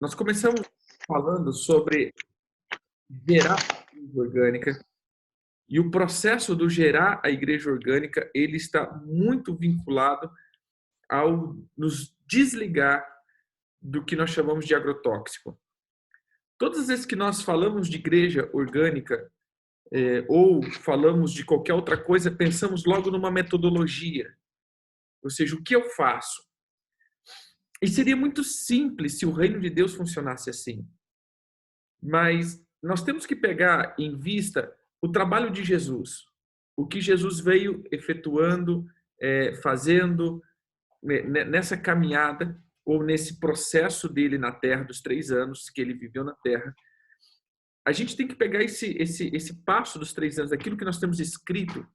Nós começamos falando sobre gerar a igreja orgânica e o processo do gerar a igreja orgânica ele está muito vinculado ao nos desligar do que nós chamamos de agrotóxico. Todas as vezes que nós falamos de igreja orgânica ou falamos de qualquer outra coisa, pensamos logo numa metodologia, ou seja, o que eu faço? E seria muito simples se o reino de Deus funcionasse assim. Mas nós temos que pegar em vista o trabalho de Jesus, o que Jesus veio efetuando, fazendo nessa caminhada ou nesse processo dele na Terra, dos 3 anos que ele viveu na Terra. A gente tem que pegar esse passo dos 3 anos, aquilo que nós temos escrito,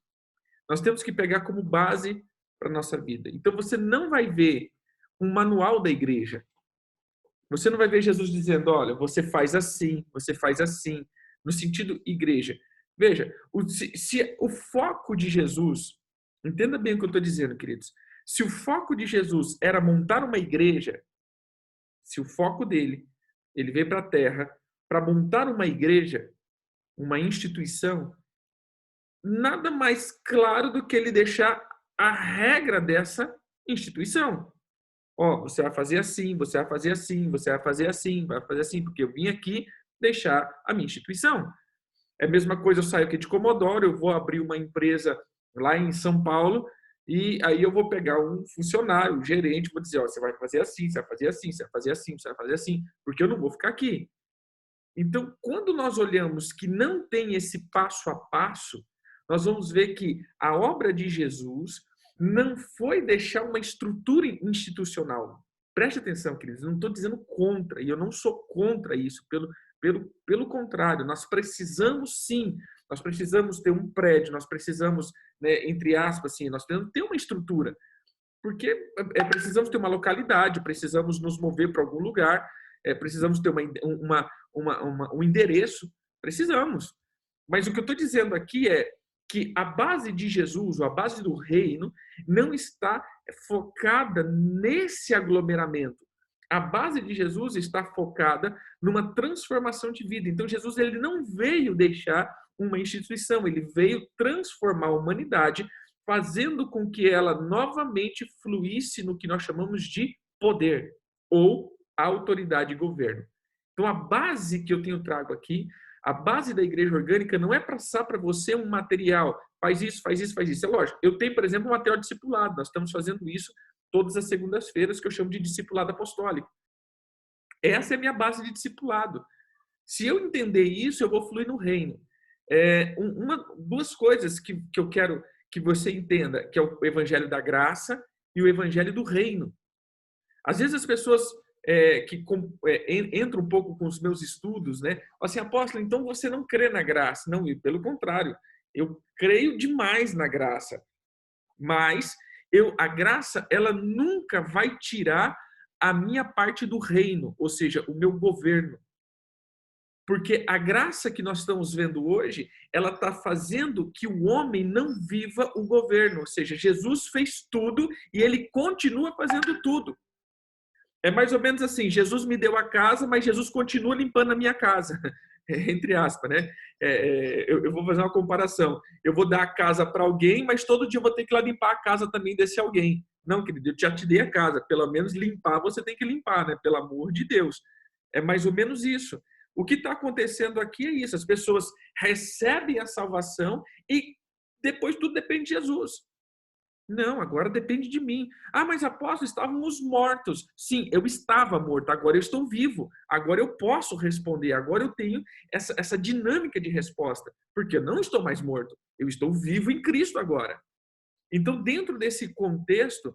nós temos que pegar como base para a nossa vida. Então você não vai ver um manual da igreja, você não vai ver Jesus dizendo, olha, você faz assim, no sentido igreja. Veja, se o foco de Jesus, entenda bem o que eu estou dizendo, queridos, se o foco de Jesus era montar uma igreja, se o foco dele, ele veio para a terra para montar uma igreja, uma instituição, nada mais claro do que ele deixar a regra dessa instituição. Ó, você vai fazer assim, você vai fazer assim, você vai fazer assim, vai fazer assim, porque eu vim aqui deixar a minha instituição. É a mesma coisa, eu saio aqui de Comodoro, eu vou abrir uma empresa lá em São Paulo, e aí eu vou pegar um funcionário, um gerente, vou dizer, ó, você vai fazer assim, você vai fazer assim, você vai fazer assim, você vai fazer assim, porque eu não vou ficar aqui. Então, quando nós olhamos que não tem esse passo a passo, nós vamos ver que a obra de Jesus não foi deixar uma estrutura institucional. Preste atenção, queridos, eu não estou dizendo contra, e eu não sou contra isso, pelo contrário, nós precisamos sim, nós precisamos ter um prédio, nós precisamos, né, entre aspas, assim, nós temos que ter uma estrutura, porque precisamos ter uma localidade, precisamos nos mover para algum lugar, precisamos ter um endereço, precisamos. Mas o que eu estou dizendo aqui é que a base de Jesus, ou a base do reino, não está focada nesse aglomeramento. A base de Jesus está focada numa transformação de vida. Então, Jesus ele não veio deixar uma instituição, ele veio transformar a humanidade, fazendo com que ela novamente fluísse no que nós chamamos de poder ou autoridade e governo. Então, a base que eu tenho trago aqui, a base da igreja orgânica não é passar para você um material, faz isso, faz isso, faz isso. É lógico, eu tenho, por exemplo, um material discipulado, nós estamos fazendo isso todas as segundas-feiras, que eu chamo de discipulado apostólico. Essa é a minha base de discipulado. Se eu entender isso, eu vou fluir no reino. Duas coisas que eu quero que você entenda, que é o evangelho da graça e o evangelho do reino. Às vezes as pessoas entram um pouco com os meus estudos, né? Assim, apóstolo, então você não crê na graça. Não, pelo contrário, eu creio demais na graça. Mas a graça, ela nunca vai tirar a minha parte do reino, ou seja, o meu governo. Porque a graça que nós estamos vendo hoje, ela está fazendo que o homem não viva o governo. Ou seja, Jesus fez tudo e ele continua fazendo tudo. É mais ou menos assim, Jesus me deu a casa, mas Jesus continua limpando a minha casa. Entre aspas, né? Eu vou fazer uma comparação. Eu vou dar a casa para alguém, mas todo dia eu vou ter que ir lá limpar a casa também desse alguém. Não, querido, eu já te dei a casa. Pelo menos limpar você tem que limpar, né? Pelo amor de Deus. É mais ou menos isso. O que está acontecendo aqui é isso. As pessoas recebem a salvação e depois tudo depende de Jesus. Não, agora depende de mim. Ah, mas apóstolo, estávamos mortos. Sim, eu estava morto, agora eu estou vivo. Agora eu posso responder, agora eu tenho essa dinâmica de resposta. Porque eu não estou mais morto, eu estou vivo em Cristo agora. Então, dentro desse contexto,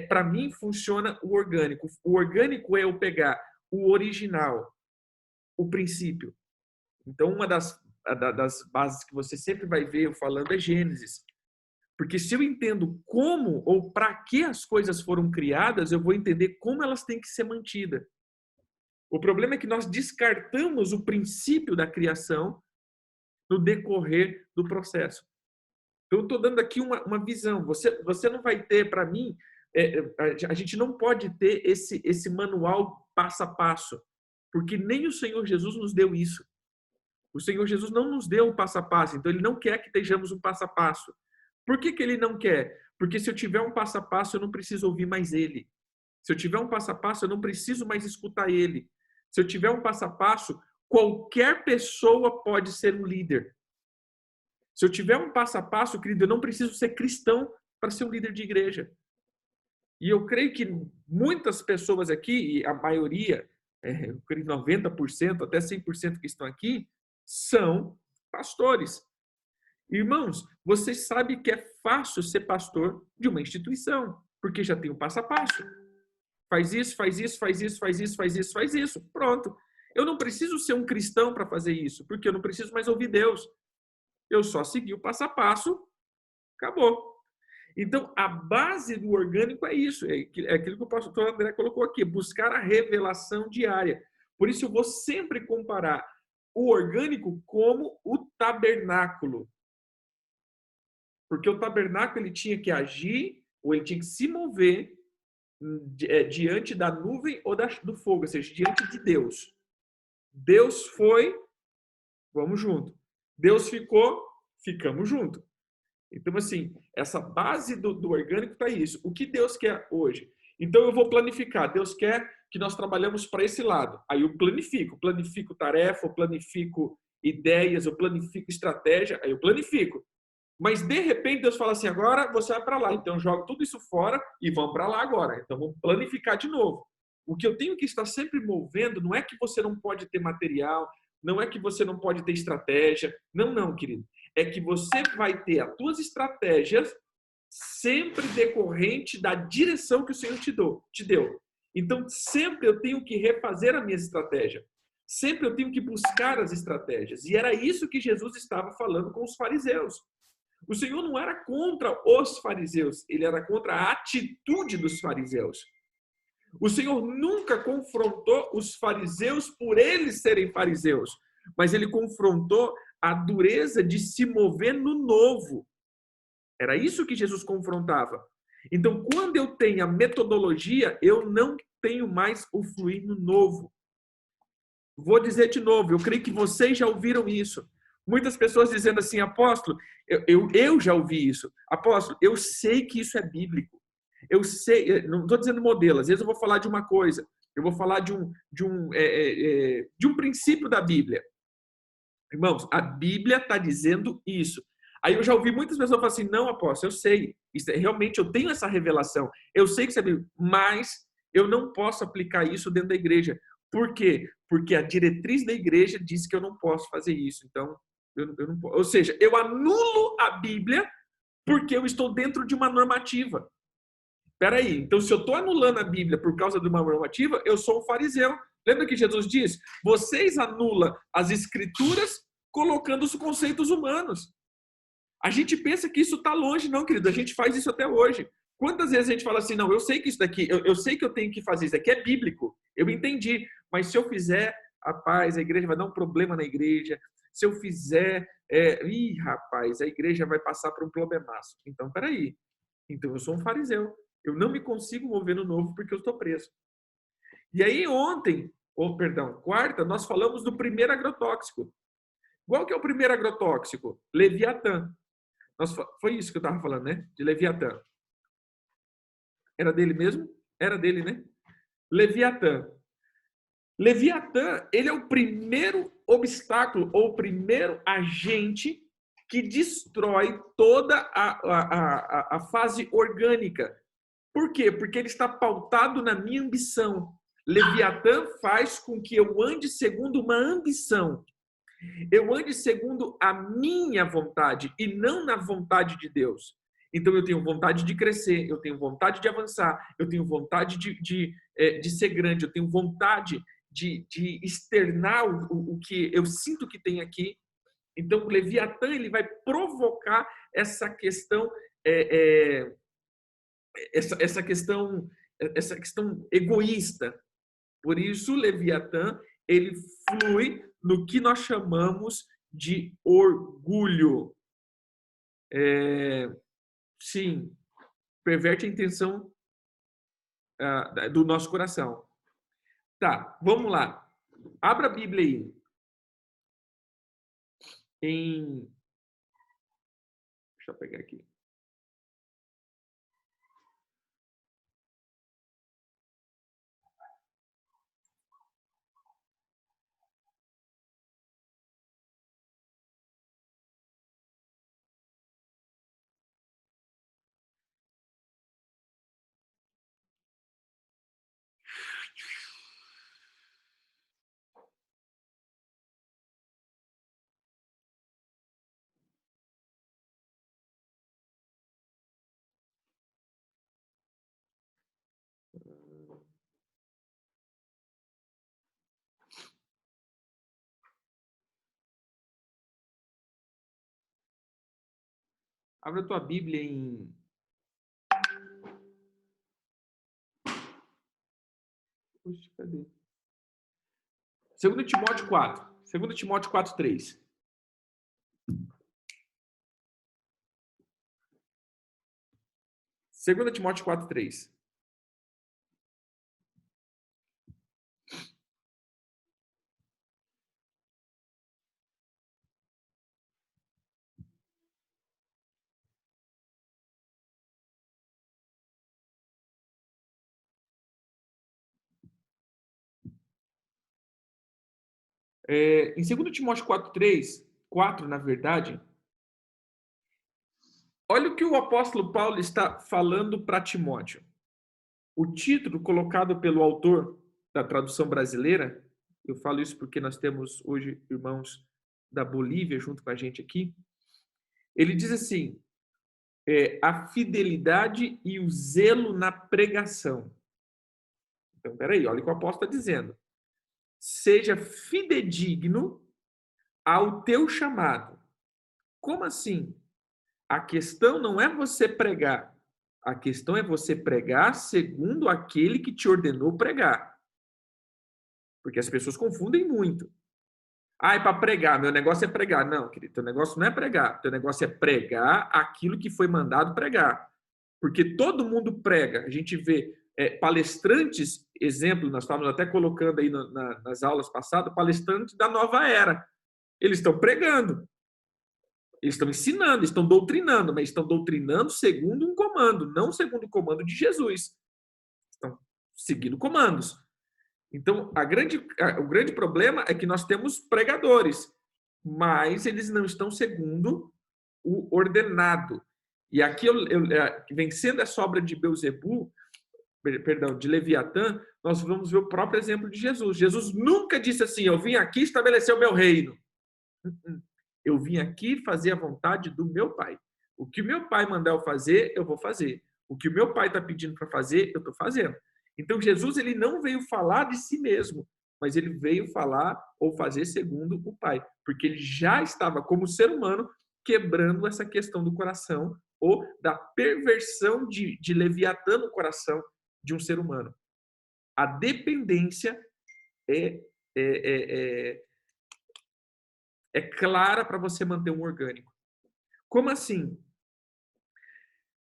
para mim funciona o orgânico. O orgânico é eu pegar o original, o princípio. Então, uma das bases que você sempre vai ver eu falando é Gênesis. Porque se eu entendo como ou para que as coisas foram criadas, eu vou entender como elas têm que ser mantidas. O problema é que nós descartamos o princípio da criação no decorrer do processo. Então, eu estou dando aqui uma visão. Você não vai ter, para mim, a gente não pode ter esse manual passo a passo, porque nem o Senhor Jesus nos deu isso. O Senhor Jesus não nos deu um passo a passo, então ele não quer que estejamos um passo a passo. Por que ele não quer? Porque se eu tiver um passo a passo, eu não preciso ouvir mais ele. Se eu tiver um passo a passo, eu não preciso mais escutar ele. Se eu tiver um passo a passo, qualquer pessoa pode ser um líder. Se eu tiver um passo a passo, querido, eu não preciso ser cristão para ser um líder de igreja. E eu creio que muitas pessoas aqui, e a maioria, eu creio 90%, até 100% que estão aqui, são pastores. Irmãos, vocês sabem que é fácil ser pastor de uma instituição, porque já tem um passo a passo. Faz isso, faz isso, faz isso, faz isso, faz isso, faz isso. Pronto. Eu não preciso ser um cristão para fazer isso, porque eu não preciso mais ouvir Deus. Eu só segui o passo a passo, acabou. Então, a base do orgânico é isso, é aquilo que o pastor André colocou aqui, buscar a revelação diária. Por isso, eu vou sempre comparar o orgânico como o tabernáculo. Porque o tabernáculo ele tinha que agir, ou ele tinha que se mover diante da nuvem ou do fogo, ou seja, diante de Deus. Deus foi, vamos junto. Deus ficou, ficamos junto. Então, assim, essa base do orgânico está isso. O que Deus quer hoje? Então, eu vou planificar. Deus quer que nós trabalhemos para esse lado. Aí eu planifico tarefa, eu planifico ideias, eu planifico estratégia, aí eu planifico. Mas, de repente, Deus fala assim, agora você vai para lá. Então, eu jogo tudo isso fora e vamos para lá agora. Então, vamos planificar de novo. O que eu tenho que estar sempre movendo não é que você não pode ter material, não é que você não pode ter estratégia. Não, querido. É que você vai ter as suas estratégias sempre decorrente da direção que o Senhor te deu. Então, sempre eu tenho que refazer a minha estratégia. Sempre eu tenho que buscar as estratégias. E era isso que Jesus estava falando com os fariseus. O Senhor não era contra os fariseus, ele era contra a atitude dos fariseus. O Senhor nunca confrontou os fariseus por eles serem fariseus, mas ele confrontou a dureza de se mover no novo. Era isso que Jesus confrontava. Então, quando eu tenho a metodologia, eu não tenho mais o fluir no novo. Vou dizer de novo, eu creio que vocês já ouviram isso. Muitas pessoas dizendo assim, apóstolo, eu já ouvi isso. Apóstolo, eu sei que isso é bíblico. Eu sei, não estou dizendo modelo, às vezes eu vou falar de uma coisa, eu vou falar de um princípio da Bíblia. Irmãos, a Bíblia está dizendo isso. Aí eu já ouvi muitas pessoas falar assim, não, apóstolo, eu sei, realmente eu tenho essa revelação, eu sei que isso é bíblico, mas eu não posso aplicar isso dentro da igreja. Por quê? Porque a diretriz da igreja diz que eu não posso fazer isso. Então, eu não posso. Ou seja, eu anulo a Bíblia porque eu estou dentro de uma normativa. Espera aí, então se eu estou anulando a Bíblia por causa de uma normativa, eu sou um fariseu. Lembra que Jesus diz? Vocês anulam as escrituras colocando os conceitos humanos. A gente pensa que isso está longe, não, querido. A gente faz isso até hoje. Quantas vezes a gente fala assim, não, eu sei que isso daqui, eu sei que eu tenho que fazer isso daqui, é bíblico. Eu entendi, mas se eu fizer, rapaz, a igreja vai dar um problema na igreja. Se eu fizer, rapaz, a igreja vai passar por um problemaço. Então, peraí. Então, eu sou um fariseu. Eu não me consigo mover no novo porque eu estou preso. E aí, quarta, nós falamos do primeiro agrotóxico. Qual que é o primeiro agrotóxico? Leviatã. Foi isso que eu estava falando, né? De Leviatã. Era dele mesmo? Era dele, né? Leviatã. Leviatã, ele é o primeiro obstáculo ou o primeiro agente que destrói toda a fase orgânica. Por quê? Porque ele está pautado na minha ambição. Leviatã faz com que eu ande segundo uma ambição. Eu ande segundo a minha vontade e não na vontade de Deus. Então, eu tenho vontade de crescer, eu tenho vontade de avançar, eu tenho vontade de ser grande, eu tenho vontade de externar o que eu sinto que tem aqui. Então, o Leviatã ele vai provocar essa questão, essa questão egoísta. Por isso, o Leviatã ele flui no que nós chamamos de orgulho. Sim, perverte a intenção do nosso coração. Tá, vamos lá. Abra a Bíblia aí. Deixa eu pegar aqui. Abra a tua Bíblia em... Puxa, cadê? 2 Timóteo 4. 2 Timóteo 4:3. Segunda Timóteo 4:3. Em 2 Timóteo 4:3, 4, na verdade, olha o que o apóstolo Paulo está falando para Timóteo. O título colocado pelo autor da tradução brasileira, eu falo isso porque nós temos hoje irmãos da Bolívia junto com a gente aqui, ele diz assim, a fidelidade e o zelo na pregação. Então, peraí, olha o que o apóstolo está dizendo. Seja fidedigno ao teu chamado. Como assim? A questão não é você pregar. A questão é você pregar segundo aquele que te ordenou pregar. Porque as pessoas confundem muito. Ah, é para pregar, meu negócio é pregar. Não, querido, teu negócio não é pregar. Teu negócio é pregar aquilo que foi mandado pregar. Porque todo mundo prega. A gente vê palestrantes, exemplo, nós estávamos até colocando aí nas aulas passadas, palestrantes da nova era. Eles estão pregando. Eles estão ensinando, estão doutrinando, mas estão doutrinando segundo um comando, não segundo o comando de Jesus. Estão seguindo comandos. Então, o grande problema é que nós temos pregadores, mas eles não estão segundo o ordenado. E aqui, vencendo essa obra de Beelzebul, perdão, de Leviatã, nós vamos ver o próprio exemplo de Jesus. Jesus nunca disse assim, eu vim aqui estabelecer o meu reino. Eu vim aqui fazer a vontade do meu pai. O que o meu pai mandar eu fazer, eu vou fazer. O que o meu pai está pedindo para fazer, eu estou fazendo. Então, Jesus ele não veio falar de si mesmo, mas ele veio falar ou fazer segundo o pai, porque ele já estava, como ser humano, quebrando essa questão do coração ou da perversão de Leviatã no coração de um ser humano. A dependência é clara para você manter um orgânico. Como assim?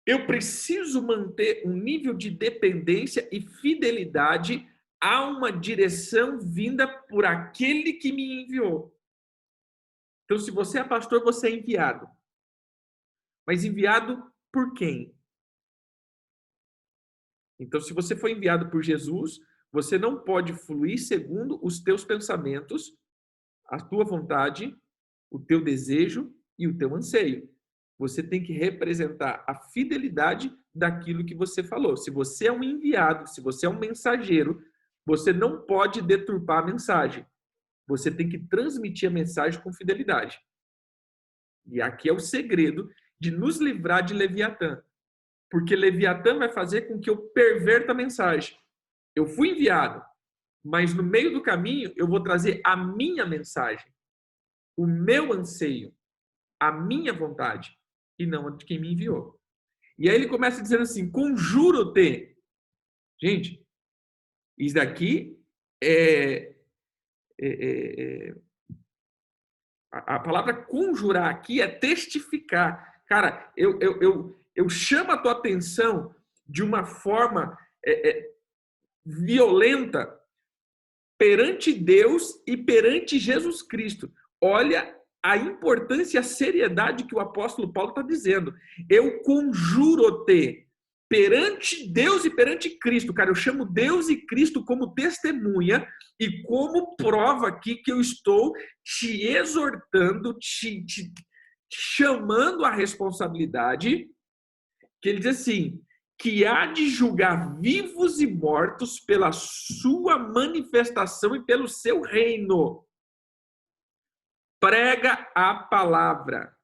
Eu preciso manter um nível de dependência e fidelidade a uma direção vinda por aquele que me enviou. Então, se você é pastor, você é enviado. Mas enviado por quem? Então, se você foi enviado por Jesus, você não pode fluir segundo os teus pensamentos, a tua vontade, o teu desejo e o teu anseio. Você tem que representar a fidelidade daquilo que você falou. Se você é um enviado, se você é um mensageiro, você não pode deturpar a mensagem. Você tem que transmitir a mensagem com fidelidade. E aqui é o segredo de nos livrar de Leviatã. Porque Leviatã vai fazer com que eu perverta a mensagem. Eu fui enviado, mas no meio do caminho eu vou trazer a minha mensagem, o meu anseio, a minha vontade, e não a de quem me enviou. E aí ele começa dizendo assim, conjuro-te. Gente, isso daqui a palavra conjurar aqui é testificar. Cara, eu chamo a tua atenção de uma forma violenta perante Deus e perante Jesus Cristo. Olha a importância e a seriedade que o apóstolo Paulo está dizendo. Eu conjuro-te perante Deus e perante Cristo. Cara, eu chamo Deus e Cristo como testemunha e como prova aqui que eu estou te exortando, te chamando à responsabilidade, que ele diz assim, que há de julgar vivos e mortos pela sua manifestação e pelo seu reino. Prega a palavra.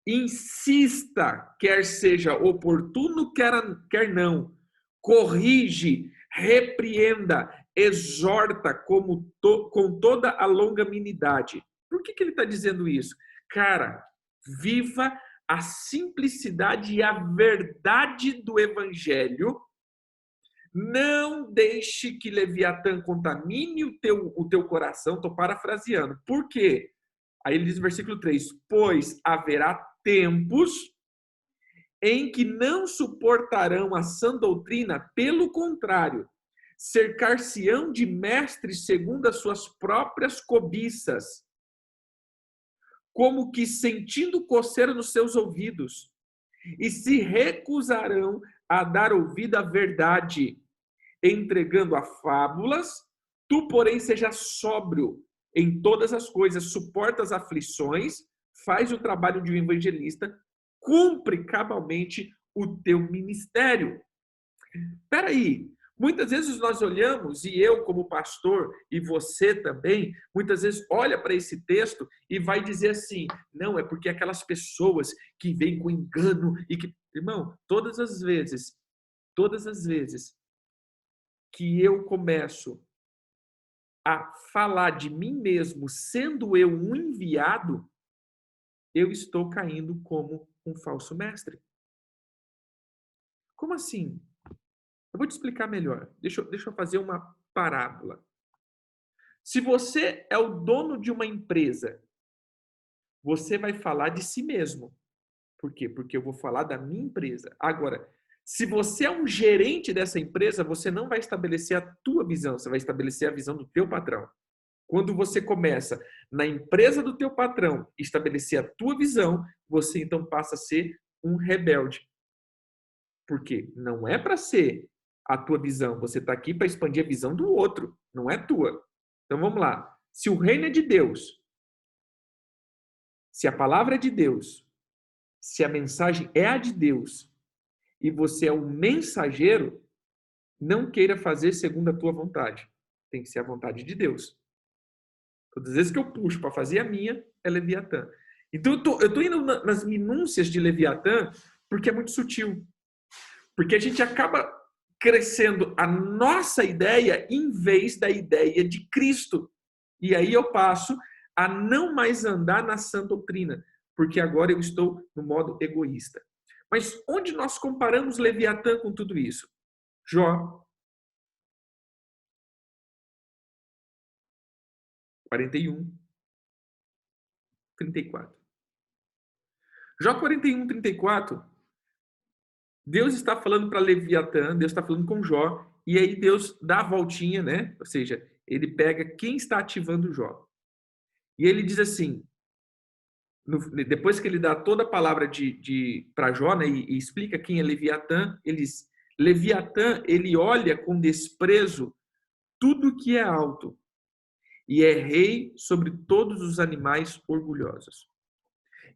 Insista, quer seja oportuno, quer não. Corrige, repreenda, exorta com toda a longanimidade. Por que ele está dizendo isso? Cara, viva a simplicidade e a verdade do evangelho. Não deixe que Leviatã contamine o teu coração. Estou parafraseando. Por quê? Aí ele diz no versículo 3, pois haverá tempos em que não suportarão a sã doutrina, pelo contrário, cercar-se-ão de mestres segundo as suas próprias cobiças, como que sentindo coceira nos seus ouvidos, e se recusarão a dar ouvido à verdade, entregando a fábulas. Tu, porém, seja sóbrio em todas as coisas, suporta as aflições, faz o trabalho de um evangelista, cumpre cabalmente o teu ministério. Espera aí, muitas vezes nós olhamos, e eu como pastor, e você também, muitas vezes olha para esse texto e vai dizer assim, não, é porque aquelas pessoas que vêm com engano e que... Irmão, todas as vezes que eu começo a falar de mim mesmo, sendo eu um enviado, eu estou caindo como um falso mestre. Como assim? Eu vou te explicar melhor. Deixa eu fazer uma parábola. Se você é o dono de uma empresa, você vai falar de si mesmo. Por quê? Porque eu vou falar da minha empresa. Agora, se você é um gerente dessa empresa, você não vai estabelecer a tua visão, você vai estabelecer a visão do teu patrão. Quando você começa na empresa do teu patrão estabelecer a tua visão, você então passa a ser um rebelde. Por quê? Não é para ser a tua visão, você está aqui para expandir a visão do outro, não é tua. Então vamos lá. Se o reino é de Deus, se a palavra é de Deus, se a mensagem é a de Deus e você é o mensageiro, não queira fazer segundo a tua vontade. Tem que ser a vontade de Deus. Todas as vezes que eu puxo para fazer a minha, é Leviatã. Então eu tô indo nas minúcias de Leviatã porque é muito sutil. Porque a gente acaba crescendo a nossa ideia em vez da ideia de Cristo. E aí eu passo a não mais andar na sã doutrina, porque agora eu estou no modo egoísta. Mas onde nós comparamos Leviatã com tudo isso? Jó 41, 34. Jó 41, 34, Deus está falando para Leviatã, Deus está falando com Jó, e aí Deus dá a voltinha, né? Ou seja, ele pega quem está ativando Jó. E ele diz assim, depois que ele dá toda a palavra para Jó, né, e explica quem é Leviatã, ele diz, Leviatã, ele olha com desprezo tudo que é alto e é rei sobre todos os animais orgulhosos.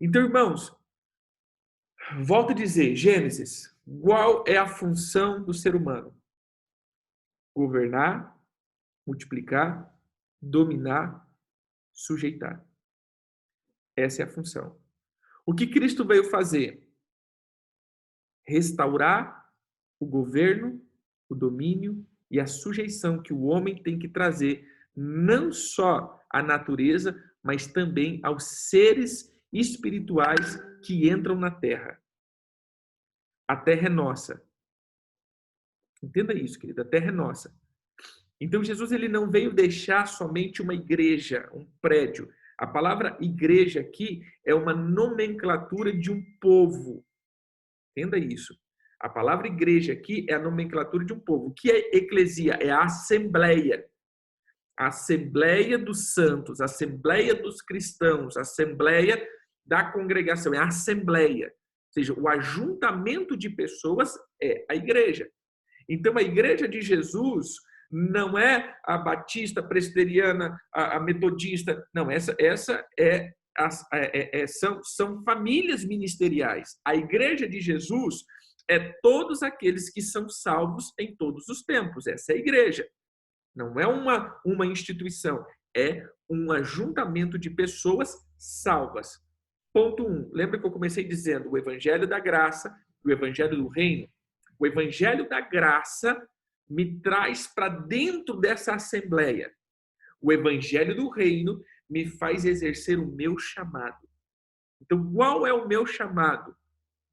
Então, irmãos, volto a dizer, Gênesis, qual é a função do ser humano? Governar, multiplicar, dominar, sujeitar. Essa é a função. O que Cristo veio fazer? Restaurar o governo, o domínio e a sujeição que o homem tem que trazer, não só à natureza, mas também aos seres espirituais que entram na terra. A terra é nossa. Entenda isso, querido, a terra é nossa. Então Jesus ele não veio deixar somente uma igreja, um prédio. A palavra igreja aqui é uma nomenclatura de um povo. Entenda isso. A palavra igreja aqui é a nomenclatura de um povo. O que é eclesia? É a assembleia. A assembleia dos santos, a assembleia dos cristãos, a assembleia da congregação. É a assembleia. Ou seja, o ajuntamento de pessoas é a igreja. Então, a igreja de Jesus não é a batista, a presbiteriana, a metodista. Não, essa são famílias ministeriais. A igreja de Jesus é todos aqueles que são salvos em todos os tempos. Essa é a igreja. Não é uma instituição, é um ajuntamento de pessoas salvas. Ponto 1. Lembra que eu comecei dizendo o evangelho da graça e o evangelho do reino? O evangelho da graça me traz para dentro dessa assembleia. O evangelho do reino me faz exercer o meu chamado. Então, qual é o meu chamado?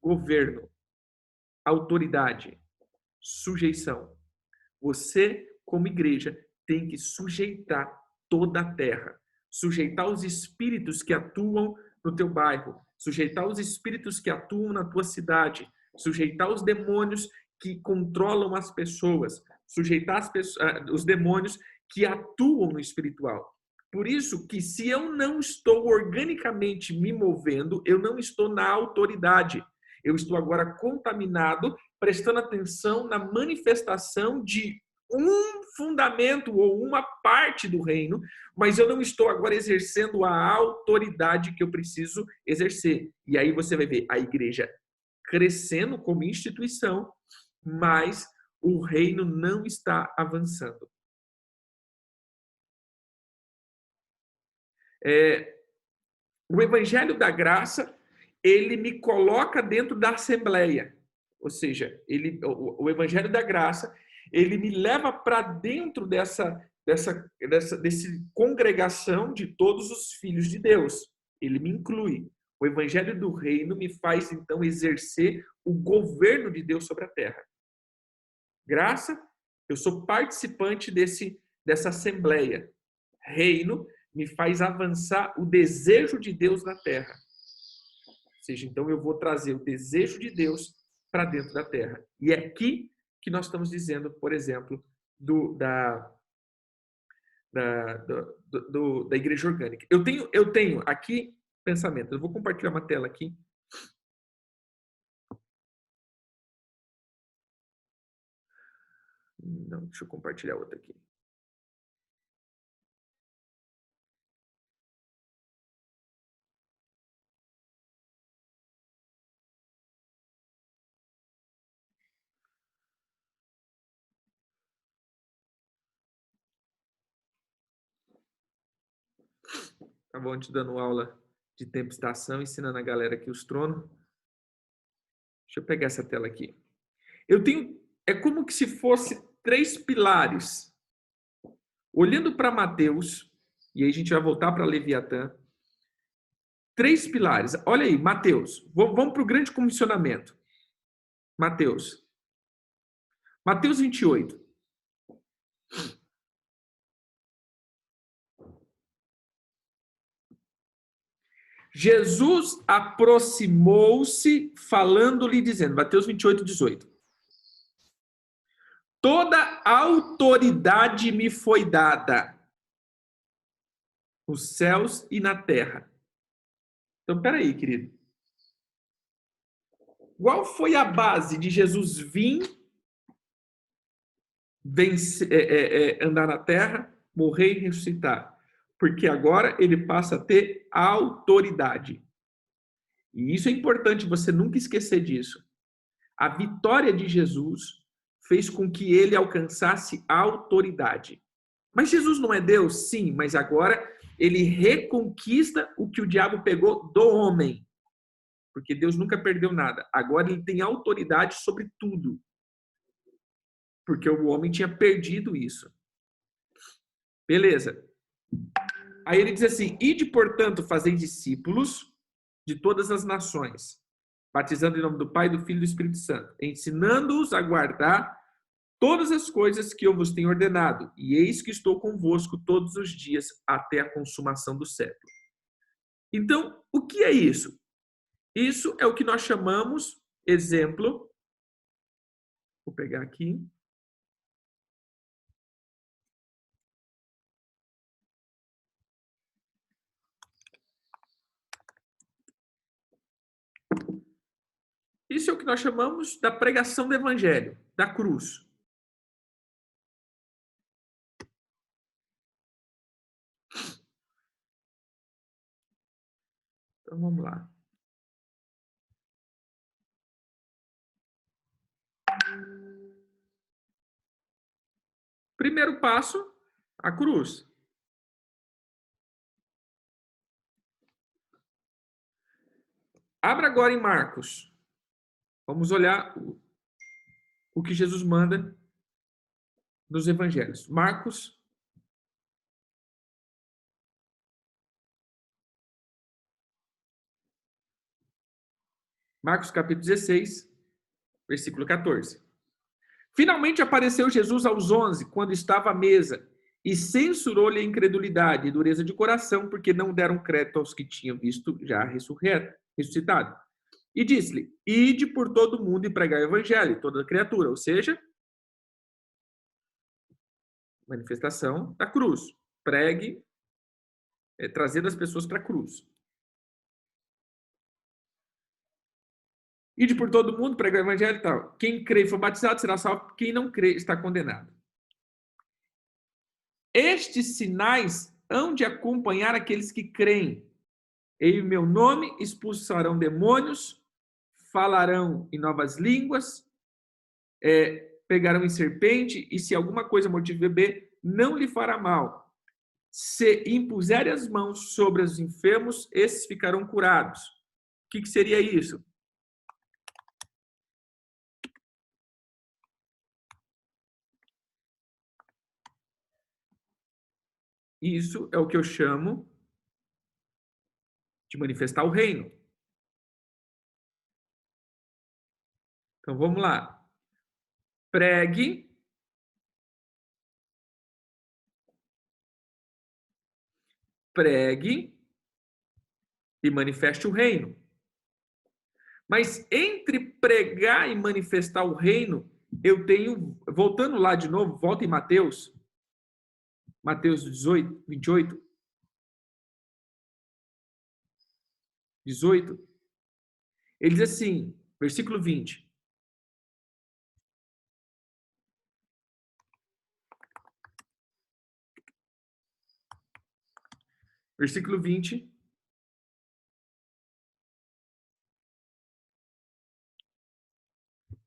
Governo, autoridade, sujeição. Você, como igreja, tem que sujeitar toda a terra. Sujeitar os espíritos que atuam no teu bairro. Sujeitar os espíritos que atuam na tua cidade. Sujeitar os demônios que controlam as pessoas. Sujeitar os demônios que atuam no espiritual. Por isso que se eu não estou organicamente me movendo, eu não estou na autoridade. Eu estou agora contaminado, prestando atenção na manifestação de um fundamento ou uma parte do reino, mas eu não estou agora exercendo a autoridade que eu preciso exercer. E aí você vai ver a igreja crescendo como instituição, mas o reino não está avançando. O evangelho da graça, ele me coloca dentro da assembleia. Ou seja, o evangelho da graça, ele me leva para dentro dessa congregação de todos os filhos de Deus. Ele me inclui. O evangelho do reino me faz, então, exercer o governo de Deus sobre a terra. Graça, eu sou participante dessa assembleia. Reino me faz avançar o desejo de Deus na terra. Ou seja, então eu vou trazer o desejo de Deus para dentro da terra. E é aqui que nós estamos dizendo, por exemplo, da igreja orgânica. Eu tenho aqui pensamento. Eu vou compartilhar uma tela aqui. Não, deixa eu compartilhar outra aqui. Estava ontem dando aula de tempo e estação, ensinando a galera aqui os tronos. Deixa eu pegar essa tela aqui. É como que se fosse 3 pilares. Olhando para Mateus, e aí a gente vai voltar para Leviatã. 3 pilares. Olha aí, Mateus. Vamos para o grande comissionamento. Mateus 28. Jesus aproximou-se, falando-lhe, dizendo, Mateus 28, 18. Toda autoridade me foi dada, nos céus e na terra. Então, peraí, querido. Qual foi a base de Jesus vir, andar na terra, morrer e ressuscitar? Porque agora ele passa a ter autoridade. E isso é importante você nunca esquecer disso. A vitória de Jesus fez com que ele alcançasse autoridade. Mas Jesus não é Deus? Sim, mas agora ele reconquista o que o diabo pegou do homem. Porque Deus nunca perdeu nada. Agora ele tem autoridade sobre tudo. Porque o homem tinha perdido isso. Beleza. Aí ele diz assim, ide, portanto, fazei discípulos de todas as nações, batizando em nome do Pai, do Filho e do Espírito Santo, ensinando-os a guardar todas as coisas que eu vos tenho ordenado, e eis que estou convosco todos os dias até a consumação do século. Então, o que é isso? Isso é o que nós chamamos, exemplo, Vou pegar aqui. Isso é o que nós chamamos da pregação do evangelho, da cruz. Então vamos lá. Primeiro passo, a cruz. Abra agora em Marcos. Vamos olhar o que Jesus manda nos evangelhos. Marcos. Marcos capítulo 16, versículo 14. Finalmente apareceu Jesus aos 11, quando estava à mesa, e censurou-lhe a incredulidade e dureza de coração, porque não deram crédito aos que tinham visto já ressuscitado. E disse-lhe: ide por todo o mundo e pregai o evangelho, toda criatura, ou seja, manifestação da cruz. Pregue, trazendo as pessoas para a cruz. Ide por todo mundo, pregar o evangelho e tal. Quem crê e for batizado será salvo, quem não crê está condenado. Estes sinais hão de acompanhar aqueles que creem. Em meu nome expulsarão demônios, falarão em novas línguas, pegarão em serpente, e se alguma coisa mortífera beber, não lhe fará mal. Se impuserem as mãos sobre os enfermos, esses ficarão curados. O que seria isso? Isso é o que eu chamo de manifestar o reino. Então vamos lá. Pregue, e manifeste o reino. Mas entre pregar e manifestar o reino, eu tenho, voltando lá de novo, volta em Mateus 18, 28, 18, ele diz assim, versículo 20. Versículo 20.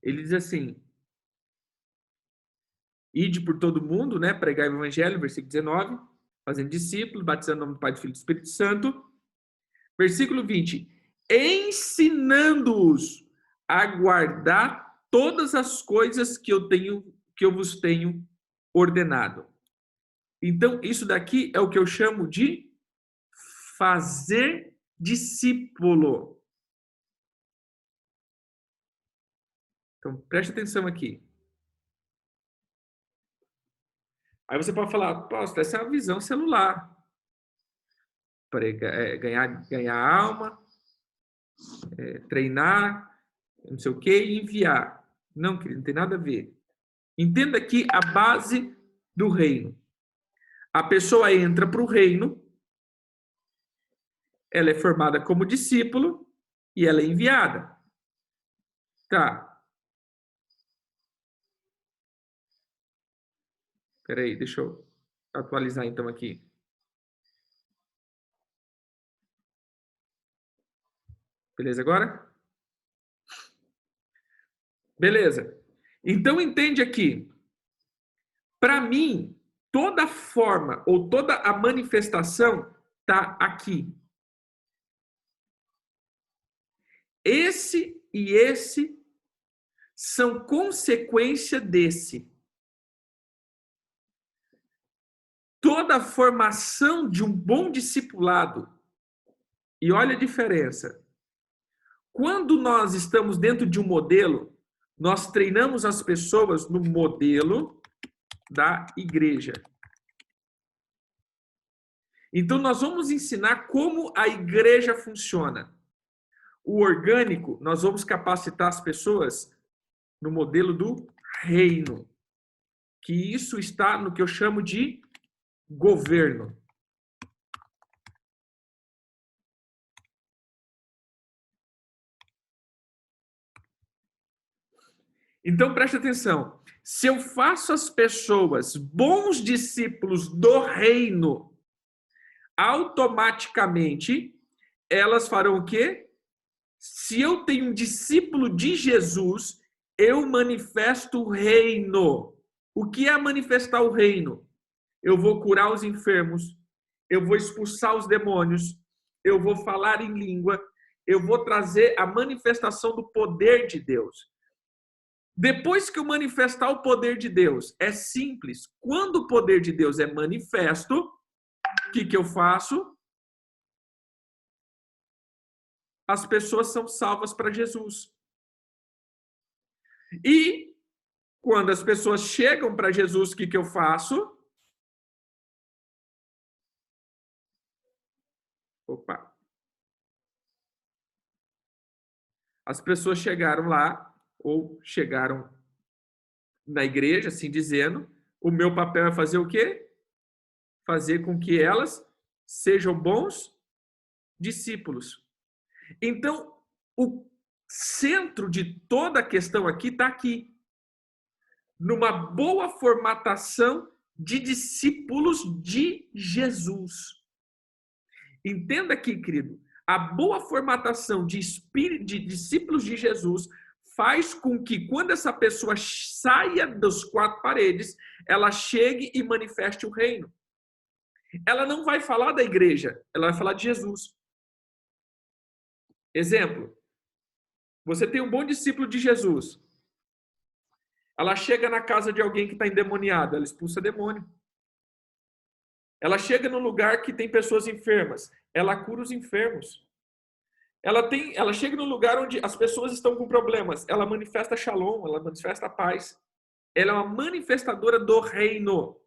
Ele diz assim: ide por todo mundo, né? Pregai o evangelho, versículo 19, fazendo discípulos, batizando no nome do Pai, do Filho e do Espírito Santo. Versículo 20, ensinando-os a guardar todas as coisas que eu vos tenho ordenado. Então, isso daqui é o que eu chamo de fazer discípulo. Então, preste atenção aqui. Aí você pode falar, poxa, essa é uma visão celular. Ganhar alma, treinar, não sei o que, e enviar. Não, querido, não tem nada a ver. Entenda aqui a base do reino. A pessoa entra para o reino, ela é formada como discípulo e ela é enviada. Tá. Espera aí, deixa eu atualizar então aqui. Beleza agora? Beleza. Então entende aqui. Para mim, toda forma ou toda a manifestação está aqui. Esse e esse são consequência desse. Toda a formação de um bom discipulado, e olha a diferença. Quando nós estamos dentro de um modelo, nós treinamos as pessoas no modelo da igreja. Então, nós vamos ensinar como a igreja funciona. O orgânico, nós vamos capacitar as pessoas no modelo do reino. Que isso está no que eu chamo de governo. Então, preste atenção. Se eu faço as pessoas bons discípulos do reino, automaticamente elas farão o quê? Se eu tenho um discípulo de Jesus, eu manifesto o reino. O que é manifestar o reino? Eu vou curar os enfermos, eu vou expulsar os demônios, eu vou falar em língua, eu vou trazer a manifestação do poder de Deus. Depois que eu manifestar o poder de Deus, é simples. Quando o poder de Deus é manifesto, o que eu faço? As pessoas são salvas para Jesus. E quando as pessoas chegam para Jesus, o que eu faço? Opa! As pessoas chegaram lá, ou chegaram na igreja, assim dizendo, o meu papel é fazer o quê? Fazer com que elas sejam bons discípulos. Então, o centro de toda a questão aqui está aqui. Numa boa formatação de discípulos de Jesus. Entenda aqui, querido, a boa formatação de discípulos de Jesus faz com que, quando essa pessoa saia das quatro paredes, ela chegue e manifeste o reino. Ela não vai falar da igreja, ela vai falar de Jesus. Exemplo, você tem um bom discípulo de Jesus. Ela chega na casa de alguém que está endemoniado, ela expulsa demônio. Ela chega no lugar que tem pessoas enfermas, ela cura os enfermos. Ela chega no lugar onde as pessoas estão com problemas, ela manifesta shalom, ela manifesta paz. Ela é uma manifestadora do reino.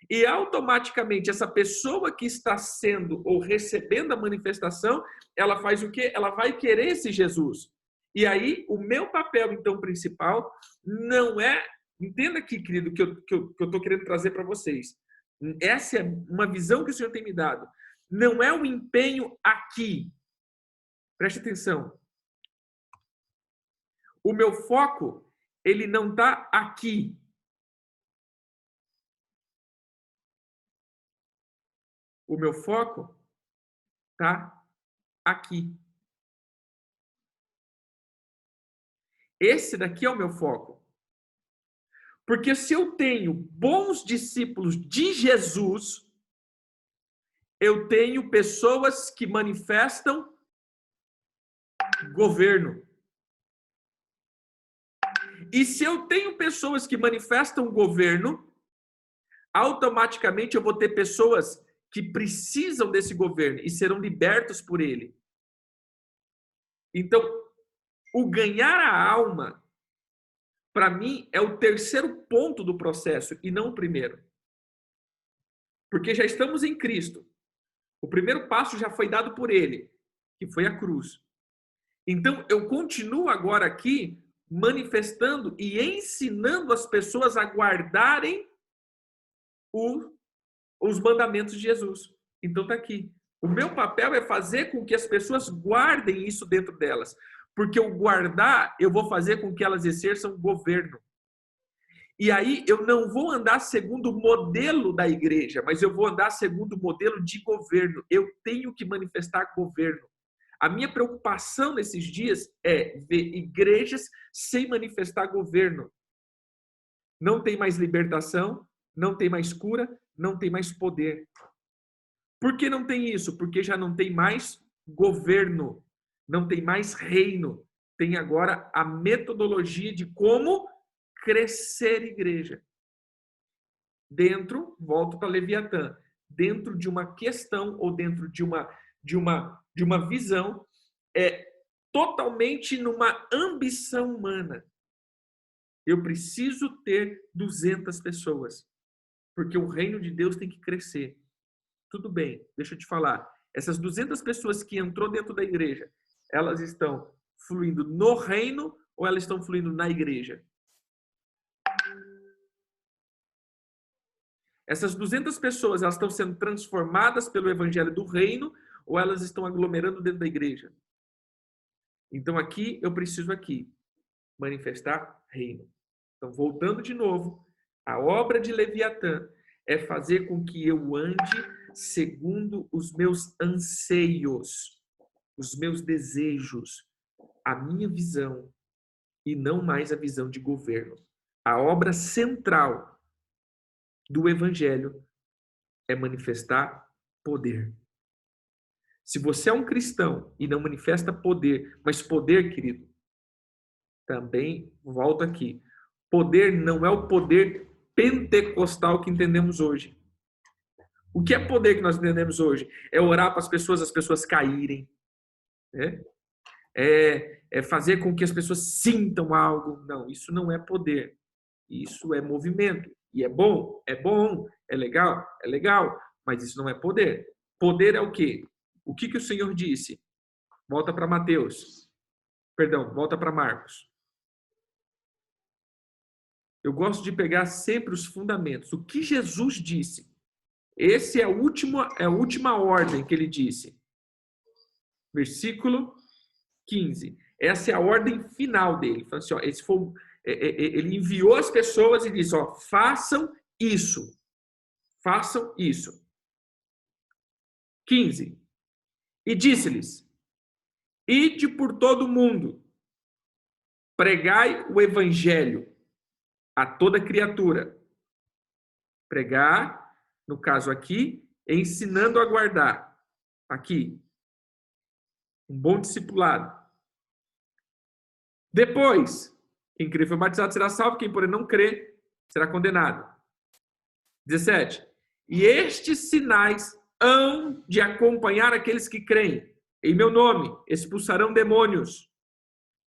E automaticamente essa pessoa que está sendo ou recebendo a manifestação, ela faz o quê? Ela vai querer esse Jesus. E aí, o meu papel, então, principal, não é... Entenda aqui, querido, que eu estou querendo trazer para vocês. Essa é uma visão que o Senhor tem me dado. Não é um empenho aqui. Preste atenção. O meu foco, ele não está aqui. O meu foco está aqui. Esse daqui é o meu foco. Porque se eu tenho bons discípulos de Jesus, eu tenho pessoas que manifestam governo. E se eu tenho pessoas que manifestam governo, automaticamente eu vou ter pessoas que precisam desse governo e serão libertos por ele. Então, o ganhar a alma, para mim, é o terceiro ponto do processo e não o primeiro. Porque já estamos em Cristo. O primeiro passo já foi dado por ele, que foi a cruz. Então, eu continuo agora aqui manifestando e ensinando as pessoas a guardarem os mandamentos de Jesus. Então, está aqui. O meu papel é fazer com que as pessoas guardem isso dentro delas. Porque o guardar, eu vou fazer com que elas exerçam governo. E aí, eu não vou andar segundo o modelo da igreja, mas eu vou andar segundo o modelo de governo. Eu tenho que manifestar governo. A minha preocupação nesses dias é ver igrejas sem manifestar governo. Não tem mais libertação, não tem mais cura, não tem mais poder. Por que não tem isso? Porque já não tem mais governo, não tem mais reino. Tem agora a metodologia de como crescer igreja. Dentro, volto para Leviatã, dentro de uma questão ou dentro de uma visão totalmente numa ambição humana. Eu preciso ter 200 pessoas, porque o reino de Deus tem que crescer. Tudo bem, deixa eu te falar. Essas 200 pessoas que entrou dentro da igreja, elas estão fluindo no reino ou elas estão fluindo na igreja? Essas 200 pessoas, elas estão sendo transformadas pelo evangelho do reino ou elas estão aglomerando dentro da igreja? Então aqui eu preciso manifestar reino. Então voltando de novo, a obra de Leviatã é fazer com que eu ande segundo os meus anseios, os meus desejos, a minha visão e não mais a visão de governo. A obra central do evangelho é manifestar poder. Se você é um cristão e não manifesta poder, mas poder, querido, também volto aqui. Poder não é o poder pentecostal que entendemos hoje. O que é poder que nós entendemos hoje? É orar para as pessoas caírem. Né? É fazer com que as pessoas sintam algo. Não, isso não é poder. Isso é movimento. E é bom, é legal, mas isso não é poder. Poder é o quê? O que o Senhor disse? Volta para Mateus. Perdão, volta para Marcos. Eu gosto de pegar sempre os fundamentos. O que Jesus disse? Esse é a última ordem que ele disse. Versículo 15. Essa é a ordem final dele. Assim, ó, ele enviou as pessoas e disse, ó, façam isso. Façam isso. 15. E disse-lhes, ide por todo o mundo, pregai o evangelho a toda criatura. Pregar, no caso aqui, ensinando a guardar. Aqui, um bom discipulado. Depois, quem crer foi batizado será salvo, quem porém não crer será condenado. 17. E estes sinais hão de acompanhar aqueles que creem. Em meu nome expulsarão demônios,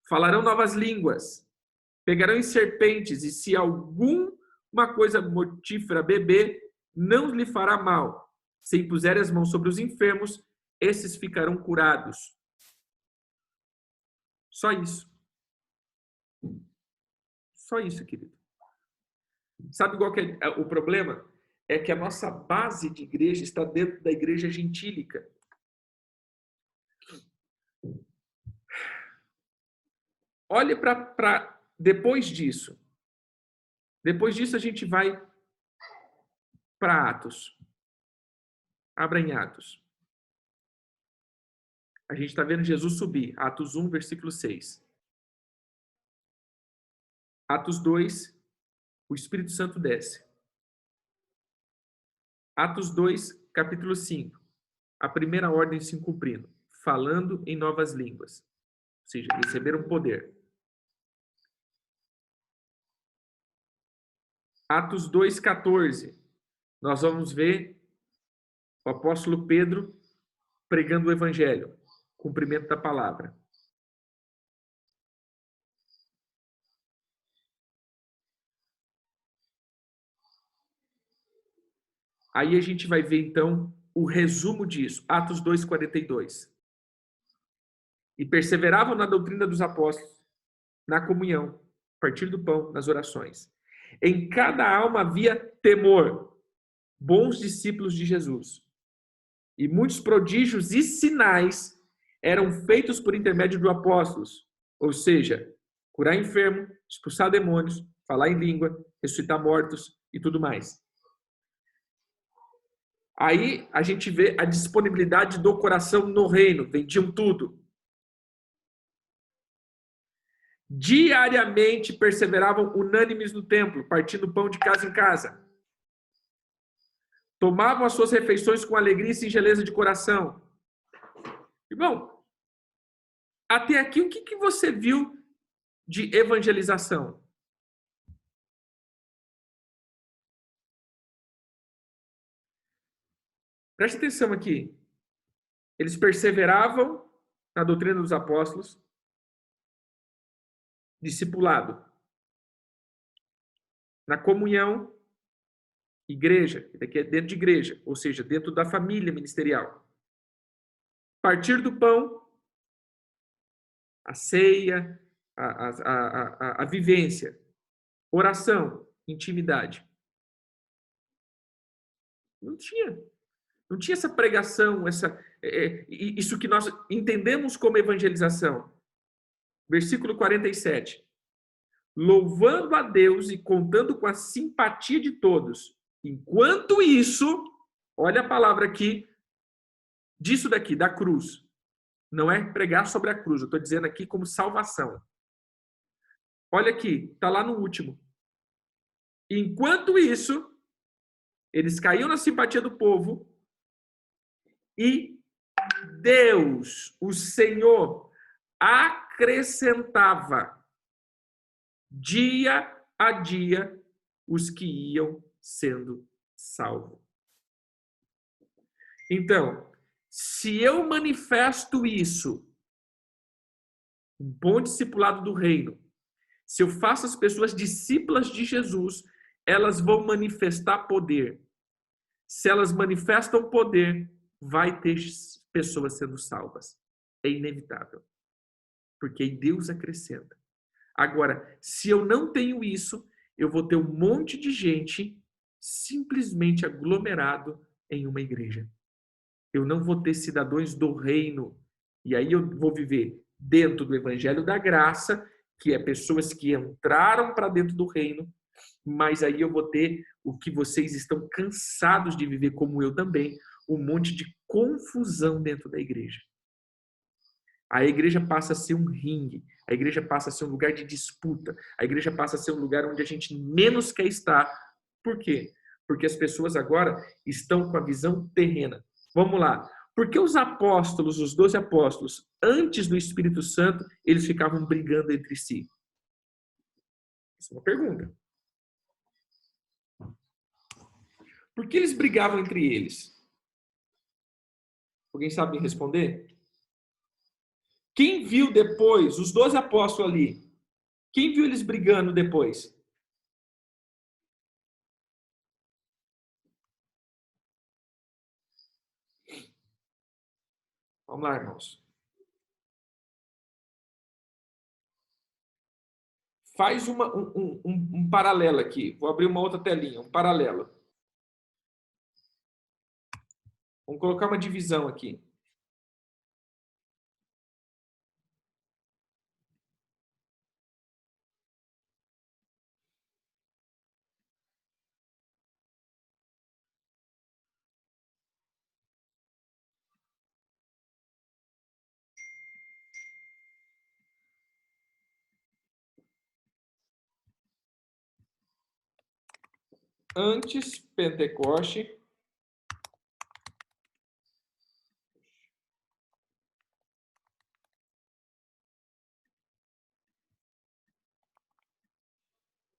falarão novas línguas, pegarão em serpentes, e se alguma coisa mortífera beber, não lhe fará mal. Se impuserem as mãos sobre os enfermos, esses ficarão curados. Só isso. Só isso, querido. Sabe qual que é o problema? É que a nossa base de igreja está dentro da igreja gentílica. Olhe para depois disso. Depois disso a gente vai para Atos. Abra em Atos. A gente está vendo Jesus subir. Atos 1, versículo 6. Atos 2, o Espírito Santo desce. Atos 2, capítulo 5. A primeira ordem se cumprindo. Falando em novas línguas. Ou seja, receberam poder. Atos 2,14. Nós vamos ver o apóstolo Pedro pregando o evangelho. Cumprimento da palavra. Aí a gente vai ver, então, o resumo disso. Atos 2,42. E perseveravam na doutrina dos apóstolos, na comunhão, partir do pão, nas orações. Em cada alma havia temor, bons discípulos de Jesus. E muitos prodígios e sinais eram feitos por intermédio dos apóstolos. Ou seja, curar enfermo, expulsar demônios, falar em língua, ressuscitar mortos e tudo mais. Aí a gente vê a disponibilidade do coração no reino. Vendiam tudo. Diariamente perseveravam unânimes no templo, partindo pão de casa em casa. Tomavam as suas refeições com alegria e singeleza de coração. Irmão, até aqui o que você viu de evangelização? Preste atenção aqui. Eles perseveravam na doutrina dos apóstolos, discipulado, na comunhão, igreja, daqui é dentro de igreja, ou seja, dentro da família ministerial. Partir do pão, a ceia, a vivência, oração, intimidade. Não tinha. Não tinha essa pregação, isso que nós entendemos como evangelização. Versículo 47. Louvando a Deus e contando com a simpatia de todos. Enquanto isso, olha a palavra aqui, disso daqui, da cruz. Não é pregar sobre a cruz, eu estou dizendo aqui como salvação. Olha aqui, está lá no último. Enquanto isso, eles caíam na simpatia do povo e Deus, o Senhor, acrescentava dia a dia os que iam sendo salvos. Então, se eu manifesto isso, um bom discipulado do reino, se eu faço as pessoas discípulas de Jesus, elas vão manifestar poder. Se elas manifestam poder, vai ter pessoas sendo salvas. É inevitável. Porque Deus acrescenta. Agora, se eu não tenho isso, eu vou ter um monte de gente simplesmente aglomerado em uma igreja. Eu não vou ter cidadãos do reino. E aí eu vou viver dentro do evangelho da graça, que é pessoas que entraram para dentro do reino, mas aí eu vou ter o que vocês estão cansados de viver, como eu também, um monte de confusão dentro da igreja. A igreja passa a ser um ringue, a igreja passa a ser um lugar de disputa, a igreja passa a ser um lugar onde a gente menos quer estar. Por quê? Porque as pessoas agora estão com a visão terrena. Vamos lá. Por que os apóstolos, os 12 apóstolos, antes do Espírito Santo, eles ficavam brigando entre si? Essa é uma pergunta. Por que eles brigavam entre eles? Alguém sabe me responder? Quem viu depois, os 12 apóstolos ali, quem viu eles brigando depois? Vamos lá, irmãos. Faz um paralelo aqui. Vou abrir uma outra telinha, um paralelo. Vamos colocar uma divisão aqui. Antes Pentecoste,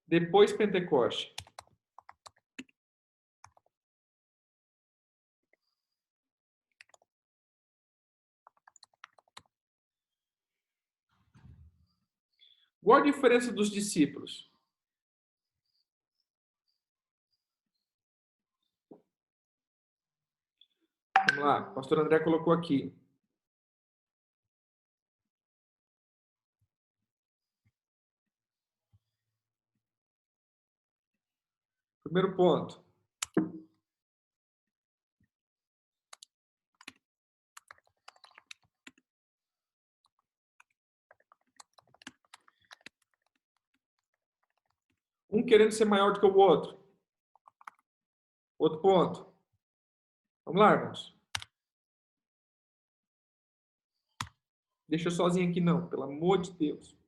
depois Pentecoste. Qual a diferença dos discípulos? Vamos lá, o pastor André colocou aqui. Primeiro ponto. Um querendo ser maior do que o outro. Outro ponto. Vamos lá, irmãos. Deixa eu sozinho aqui não, pelo amor de Deus.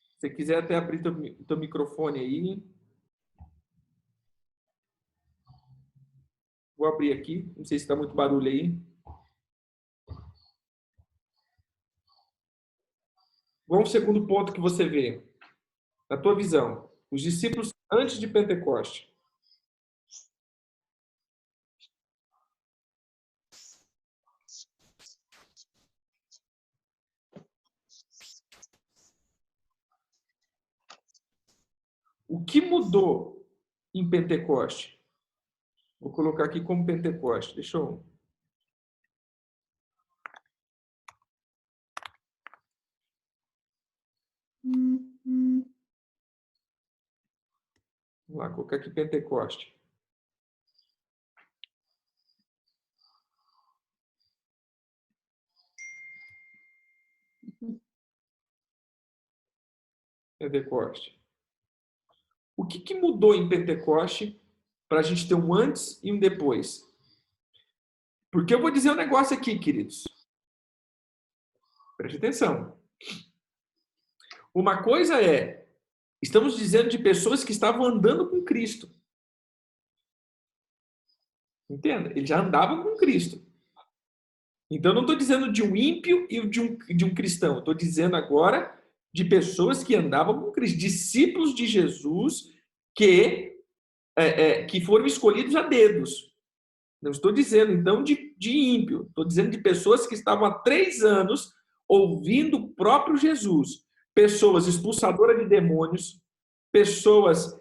Se você quiser até abrir teu microfone aí. Vou abrir aqui. Não sei se está muito barulho aí. Qual o segundo ponto que você vê? Na tua visão. Os discípulos antes de Pentecoste. O que mudou em Pentecoste? Vou colocar aqui como Pentecoste. Deixa eu... Vamos lá, colocar aqui Pentecoste. Pentecoste. O que mudou em Pentecoste para a gente ter um antes e um depois? Porque eu vou dizer um negócio aqui, queridos. Preste atenção. Uma coisa é, estamos dizendo de pessoas que estavam andando com Cristo. Entenda? Eles já andavam com Cristo. Então, eu não estou dizendo de um ímpio e de um cristão. Estou dizendo agora de pessoas que andavam com Cristo. Discípulos de Jesus que foram escolhidos a dedos. Não estou dizendo, então, de ímpio. Estou dizendo de pessoas que estavam há 3 anos ouvindo o próprio Jesus. Pessoas expulsadoras de demônios, pessoas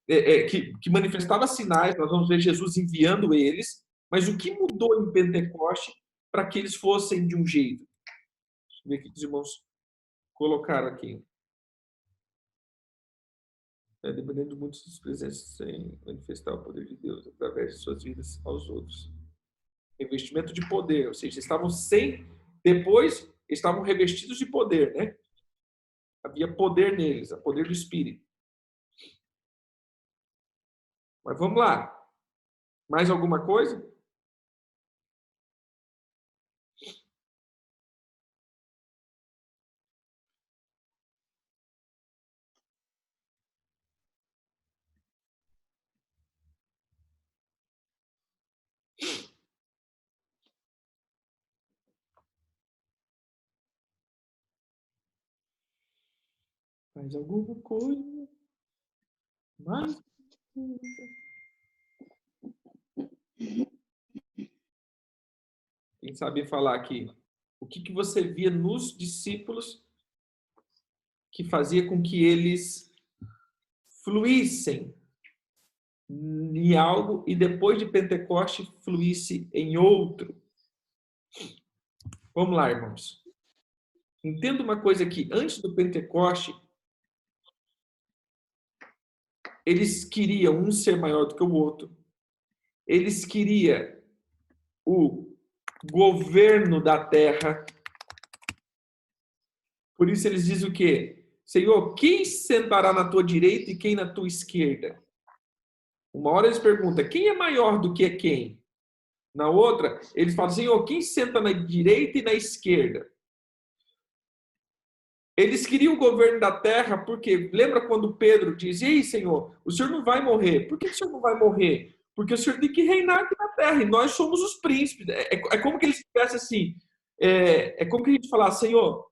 que manifestavam sinais. Nós vamos ver Jesus enviando eles. Mas o que mudou em Pentecoste para que eles fossem de um jeito? Deixa eu ver o que os irmãos colocaram aqui. Dependendo de muitos dos presentes sem manifestar o poder de Deus através de suas vidas aos outros. Revestimento de poder, ou seja, estavam depois estavam revestidos de poder, né? Havia poder neles, o poder do Espírito. Mas vamos lá. Mais alguma coisa? Mais alguma coisa? Mais? Quem sabe falar aqui? O que você via nos discípulos que fazia com que eles fluíssem em algo e depois de Pentecoste fluísse em outro? Vamos lá, irmãos. Entenda uma coisa aqui. Antes do Pentecoste, eles queriam um ser maior do que o outro. Eles queriam o governo da terra. Por isso eles dizem o quê? Senhor, quem sentará na tua direita e quem na tua esquerda? Uma hora eles perguntam, quem é maior do que quem? Na outra, eles falam, Senhor, quem senta na direita e na esquerda? Eles queriam o governo da terra porque, lembra quando Pedro diz, ei, Senhor, o Senhor não vai morrer. Por que o Senhor não vai morrer? Porque o Senhor tem que reinar aqui na terra e nós somos os príncipes. É como que eles tivessem assim, é como que a gente falasse, Senhor,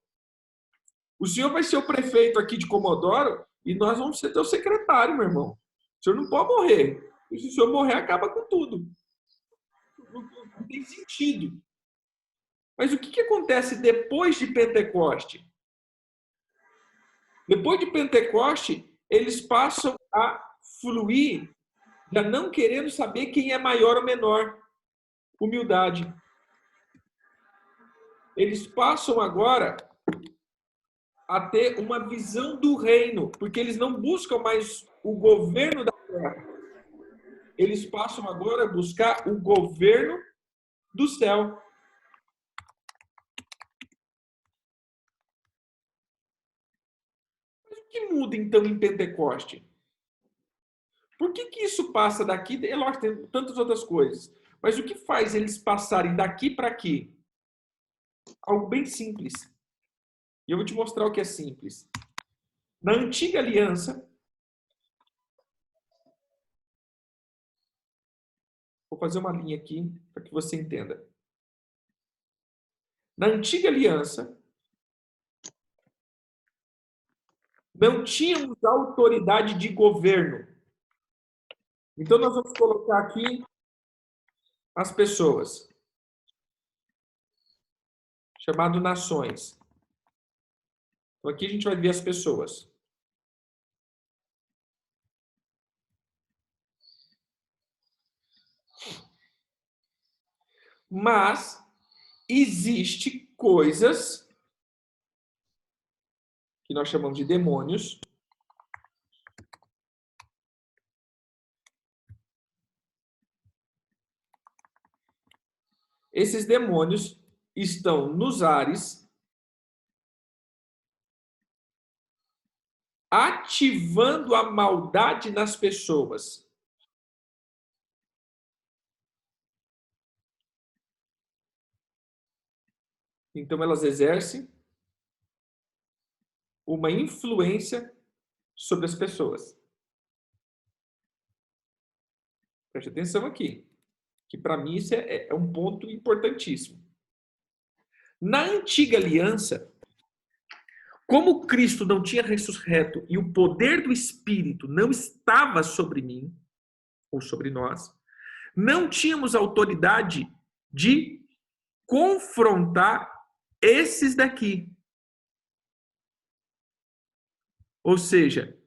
o Senhor vai ser o prefeito aqui de Comodoro e nós vamos ser teu secretário, meu irmão. O Senhor não pode morrer. E se o Senhor morrer, acaba com tudo. Não tem sentido. Mas o que acontece depois de Pentecoste? Depois de Pentecoste, eles passam a fluir, já não querendo saber quem é maior ou menor. Humildade. Eles passam agora a ter uma visão do reino, porque eles não buscam mais o governo da terra. Eles passam agora a buscar o governo do céu. Mas o que muda então em Pentecoste? Por que isso passa daqui? É lógico, tem tantas outras coisas. Mas o que faz eles passarem daqui para aqui? Algo bem simples. E eu vou te mostrar o que é simples. Na antiga aliança, vou fazer uma linha aqui para que você entenda. Na antiga aliança, não tínhamos autoridade de governo. Então, nós vamos colocar aqui as pessoas, chamado nações. Então, aqui a gente vai ver as pessoas. Mas existe coisas que nós chamamos de demônios. Esses demônios estão nos ares, ativando a maldade nas pessoas. Então, elas exercem uma influência sobre as pessoas. Preste atenção aqui, que para mim isso é um ponto importantíssimo. Na antiga aliança, como Cristo não tinha ressurreto e o poder do Espírito não estava sobre mim, ou sobre nós, não tínhamos autoridade de confrontar esses daqui. Ou seja,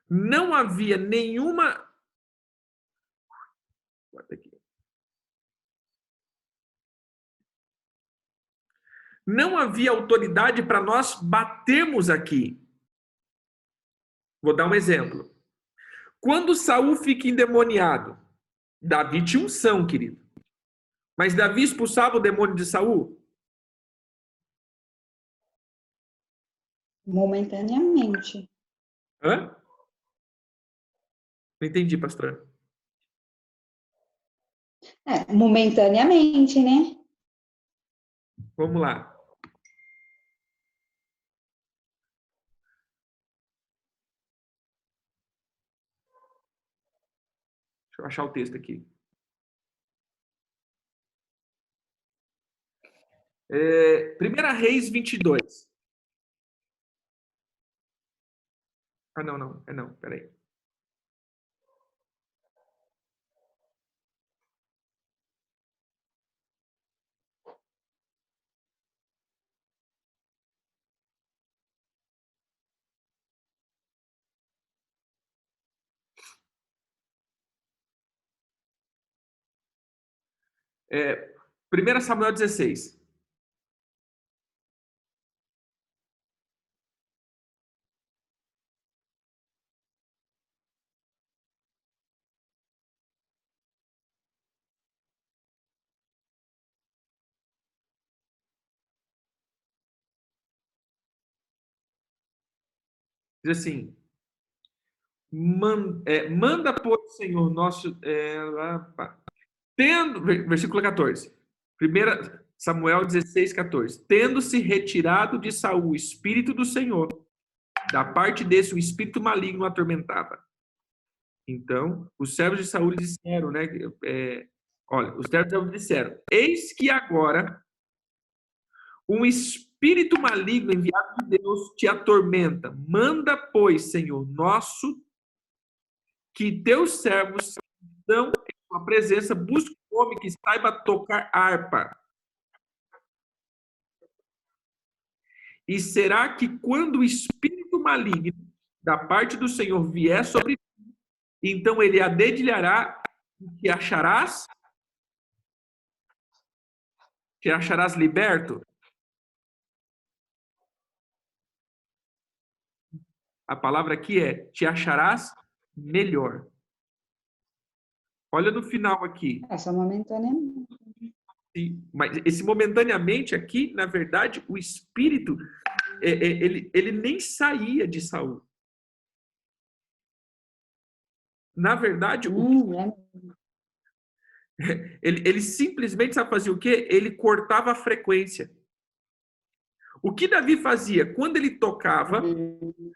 não havia nenhuma. Não havia autoridade para nós batermos aqui. Vou dar um exemplo. Quando Saul fica endemoniado, Davi tinha unção, querido. Mas Davi expulsava o demônio de Saul? Momentaneamente. Hã? Não entendi, pastor. Momentaneamente, né? Vamos lá. Deixa eu achar o texto aqui. 1 Reis 22. Ah, não. Não, peraí. É, 1 Samuel 16. Diz assim: manda, pois, Senhor, nosso. Versículo 14. 1 Samuel 16, 14. Tendo-se retirado de Saul o espírito do Senhor, da parte desse o espírito maligno o atormentava. Então, os servos de Saul disseram, né? Olha, os servos de Saul disseram: eis que agora um espírito maligno enviado de Deus te atormenta. Manda, pois, Senhor nosso, que teus servos estão em tua presença, busque um homem que saiba tocar harpa. E será que quando o espírito maligno da parte do Senhor vier sobre ti, então ele a dedilhará e te acharás liberto? A palavra aqui é: te acharás melhor. Olha no final aqui. Só momentaneamente. Mas esse momentaneamente aqui, na verdade, o espírito, ele nem saía de Saul. Na verdade, ele simplesmente sabe fazer o quê? Ele cortava a frequência. O que Davi fazia? Quando ele tocava,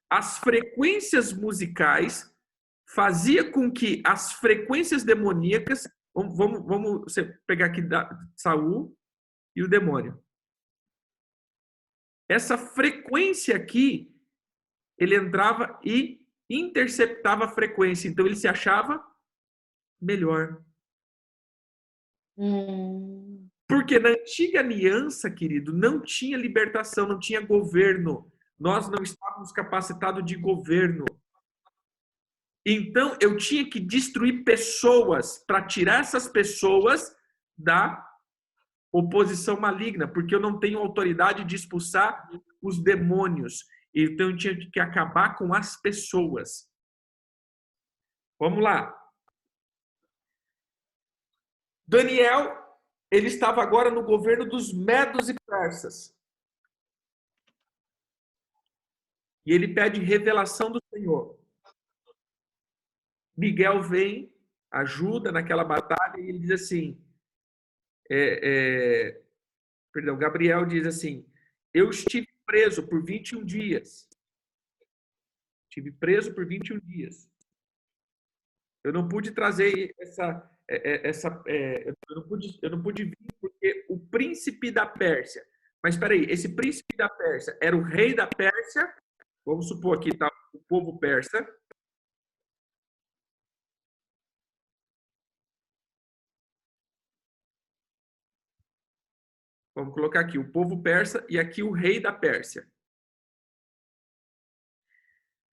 as frequências musicais fazia com que as frequências demoníacas. Vamos pegar aqui Saul e o demônio. Essa frequência aqui, ele entrava e interceptava a frequência. Então, ele se achava melhor. Porque na antiga aliança, querido, não tinha libertação, não tinha governo. Nós não estávamos capacitados de governo. Então, eu tinha que destruir pessoas para tirar essas pessoas da oposição maligna, porque eu não tenho autoridade de expulsar os demônios. Então eu tinha que acabar com as pessoas. Vamos lá. Daniel, ele estava agora no governo dos medos e persas. E ele pede revelação do Senhor. Miguel vem, ajuda naquela batalha e ele diz assim, Gabriel diz assim, eu estive preso por 21 dias. Estive preso por 21 dias. Eu não pude trazer eu não pude vir porque o príncipe da Pérsia. Mas espera aí, esse príncipe da Pérsia era o rei da Pérsia. Vamos supor aqui tá o povo persa. Vamos colocar aqui o povo persa e aqui o rei da Pérsia.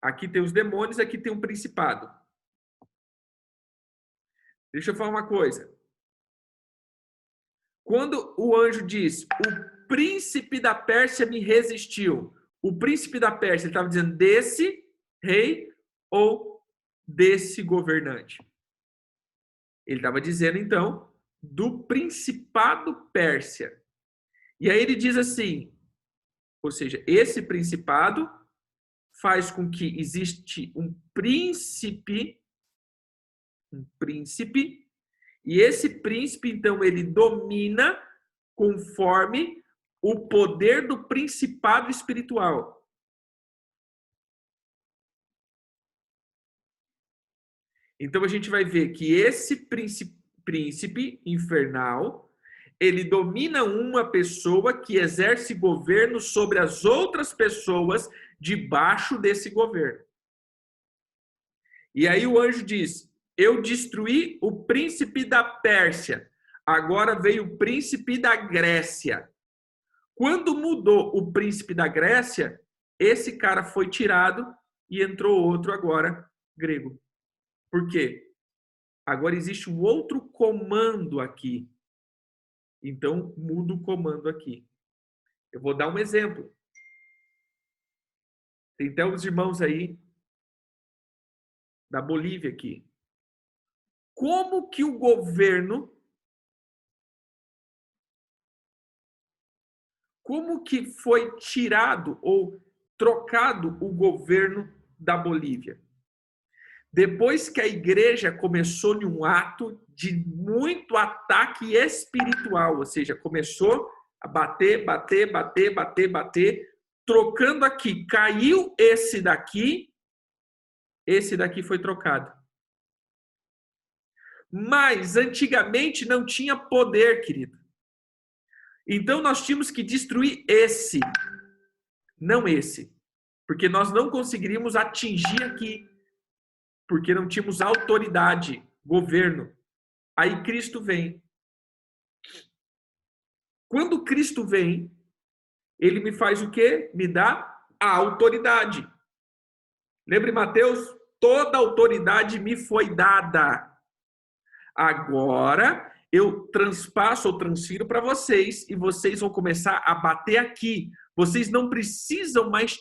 Aqui tem os demônios, aqui tem um principado. Deixa eu falar uma coisa. Quando o anjo diz, o príncipe da Pérsia me resistiu, o príncipe da Pérsia, ele estava dizendo desse rei ou desse governante? Ele estava dizendo, então, do principado Pérsia. E aí ele diz assim, ou seja, esse principado faz com que existe um príncipe, e esse príncipe, então, ele domina conforme o poder do principado espiritual. Então, a gente vai ver que esse príncipe infernal, ele domina uma pessoa que exerce governo sobre as outras pessoas debaixo desse governo. E aí o anjo diz, eu destruí o príncipe da Pérsia, agora veio o príncipe da Grécia. Quando mudou o príncipe da Grécia, esse cara foi tirado e entrou outro agora, grego. Por quê? Agora existe um outro comando aqui. Então, muda o comando aqui. Eu vou dar um exemplo. Tem até os irmãos aí da Bolívia aqui. Como que o governo, como que foi tirado ou trocado o governo da Bolívia? Depois que a igreja começou em um ato de muito ataque espiritual, ou seja, começou a bater, trocando aqui. Caiu esse daqui foi trocado. Mas antigamente não tinha poder, querido. Então nós tínhamos que destruir esse, não esse. Porque nós não conseguiríamos atingir aqui. Porque não tínhamos autoridade, governo. Aí Cristo vem. Quando Cristo vem, ele me faz o quê? Me dá a autoridade. Lembre, Mateus? Toda autoridade me foi dada. Agora eu transpasso ou transfiro para vocês e vocês vão começar a bater aqui. Vocês não precisam mais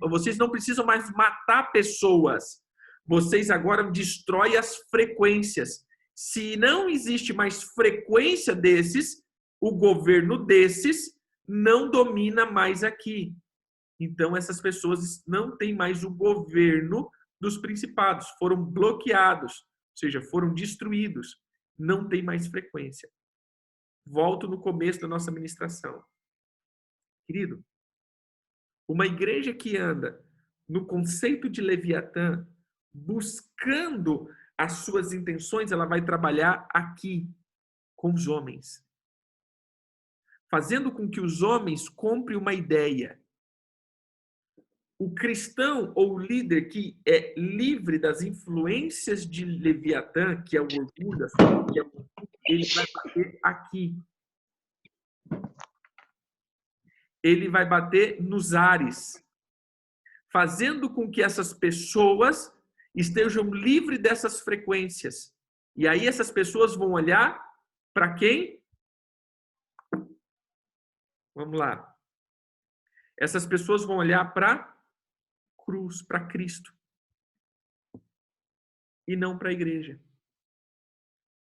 vocês não precisam mais matar pessoas. Vocês agora destroem as frequências. Se não existe mais frequência desses, o governo desses não domina mais aqui. Então essas pessoas não têm mais o governo dos principados, foram bloqueados. Ou seja, foram destruídos, não tem mais frequência. Volto no começo da nossa ministração. Querido, uma igreja que anda no conceito de Leviatã, buscando as suas intenções, ela vai trabalhar aqui, com os homens. Fazendo com que os homens comprem uma ideia. O cristão ou o líder que é livre das influências de Leviatã, que é o orgulho, ele vai bater aqui. Ele vai bater nos ares, fazendo com que essas pessoas estejam livres dessas frequências. E aí essas pessoas vão olhar para quem? Vamos lá. Essas pessoas vão olhar para a cruz, para Cristo, e não para a igreja.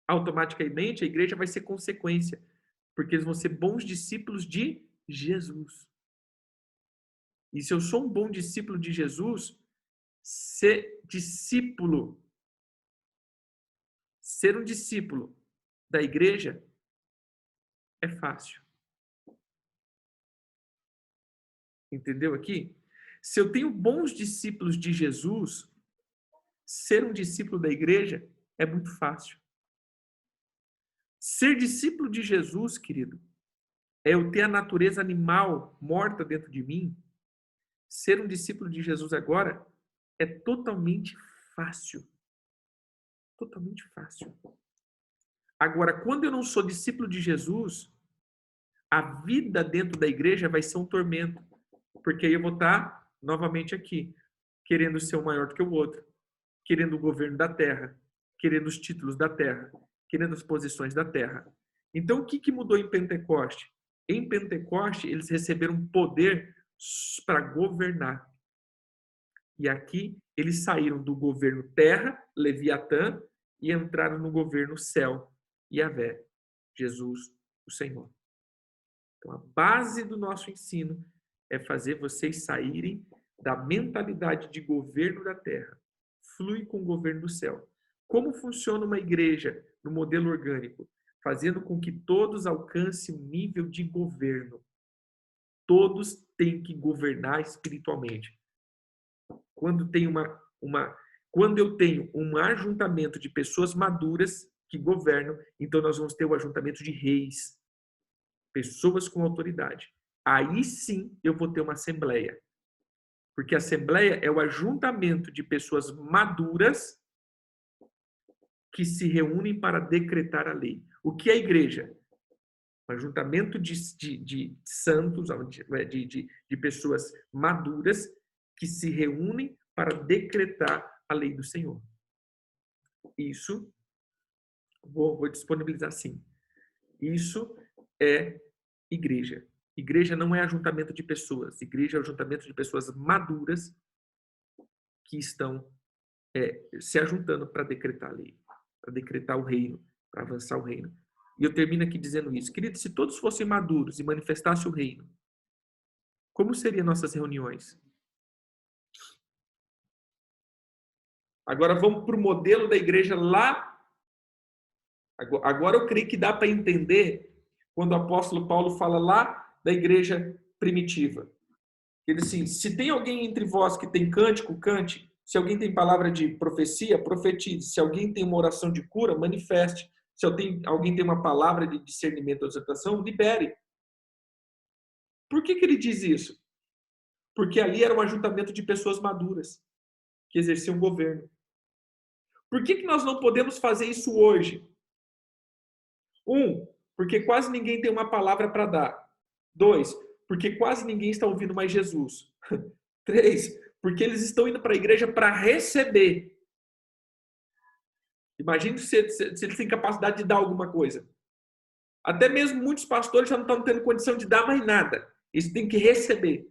Automaticamente, a igreja vai ser consequência, porque eles vão ser bons discípulos de Jesus. E se eu sou um bom discípulo de Jesus, ser um discípulo da igreja é fácil. Entendeu aqui? Se eu tenho bons discípulos de Jesus, ser um discípulo da igreja é muito fácil. Ser discípulo de Jesus, querido, é eu ter a natureza animal morta dentro de mim. Ser um discípulo de Jesus agora é totalmente fácil. Totalmente fácil. Agora, quando eu não sou discípulo de Jesus, a vida dentro da igreja vai ser um tormento. Porque aí eu vou estar novamente aqui, querendo ser o maior do que o outro, querendo o governo da terra, querendo os títulos da terra, querendo as posições da terra. Então, o que mudou em Pentecoste? Em Pentecoste, eles receberam poder para governar. E aqui, eles saíram do governo terra, Leviatã, e entraram no governo céu, Yahvé, Jesus, o Senhor. Então, a base do nosso ensino é fazer vocês saírem da mentalidade de governo da terra. Flui com o governo do céu. Como funciona uma igreja no modelo orgânico? Fazendo com que todos alcancem um nível de governo. Todos têm que governar espiritualmente. Quando eu tenho um ajuntamento de pessoas maduras que governam, então nós vamos ter o ajuntamento de reis, pessoas com autoridade. Aí sim eu vou ter uma assembleia. Porque a assembleia é o ajuntamento de pessoas maduras que se reúnem para decretar a lei. O que é a igreja? Um ajuntamento de santos, de pessoas maduras que se reúnem para decretar a lei do Senhor. Isso, vou disponibilizar assim. Isso é igreja. Igreja não é ajuntamento de pessoas. Igreja é ajuntamento de pessoas maduras que estão se ajuntando para decretar a lei, para decretar o reino, para avançar o reino. E eu termino aqui dizendo isso. Querido, se todos fossem maduros e manifestassem o reino, como seriam nossas reuniões? Agora vamos para o modelo da igreja lá. Agora eu creio que dá para entender quando o apóstolo Paulo fala lá da igreja primitiva. Ele diz assim, se tem alguém entre vós que tem cântico, cante. Se alguém tem palavra de profecia, profetize. Se alguém tem uma oração de cura, manifeste. Se alguém tem uma palavra de discernimento ou exortação, libere. Por que ele diz isso? Porque ali era um ajuntamento de pessoas maduras que exerciam governo. Por que nós não podemos fazer isso hoje? Porque quase ninguém tem uma palavra para dar. 2, porque quase ninguém está ouvindo mais Jesus. 3, porque eles estão indo para a igreja para receber. Imagine se eles têm capacidade de dar alguma coisa. Até mesmo muitos pastores já não estão tendo condição de dar mais nada. Eles têm que receber.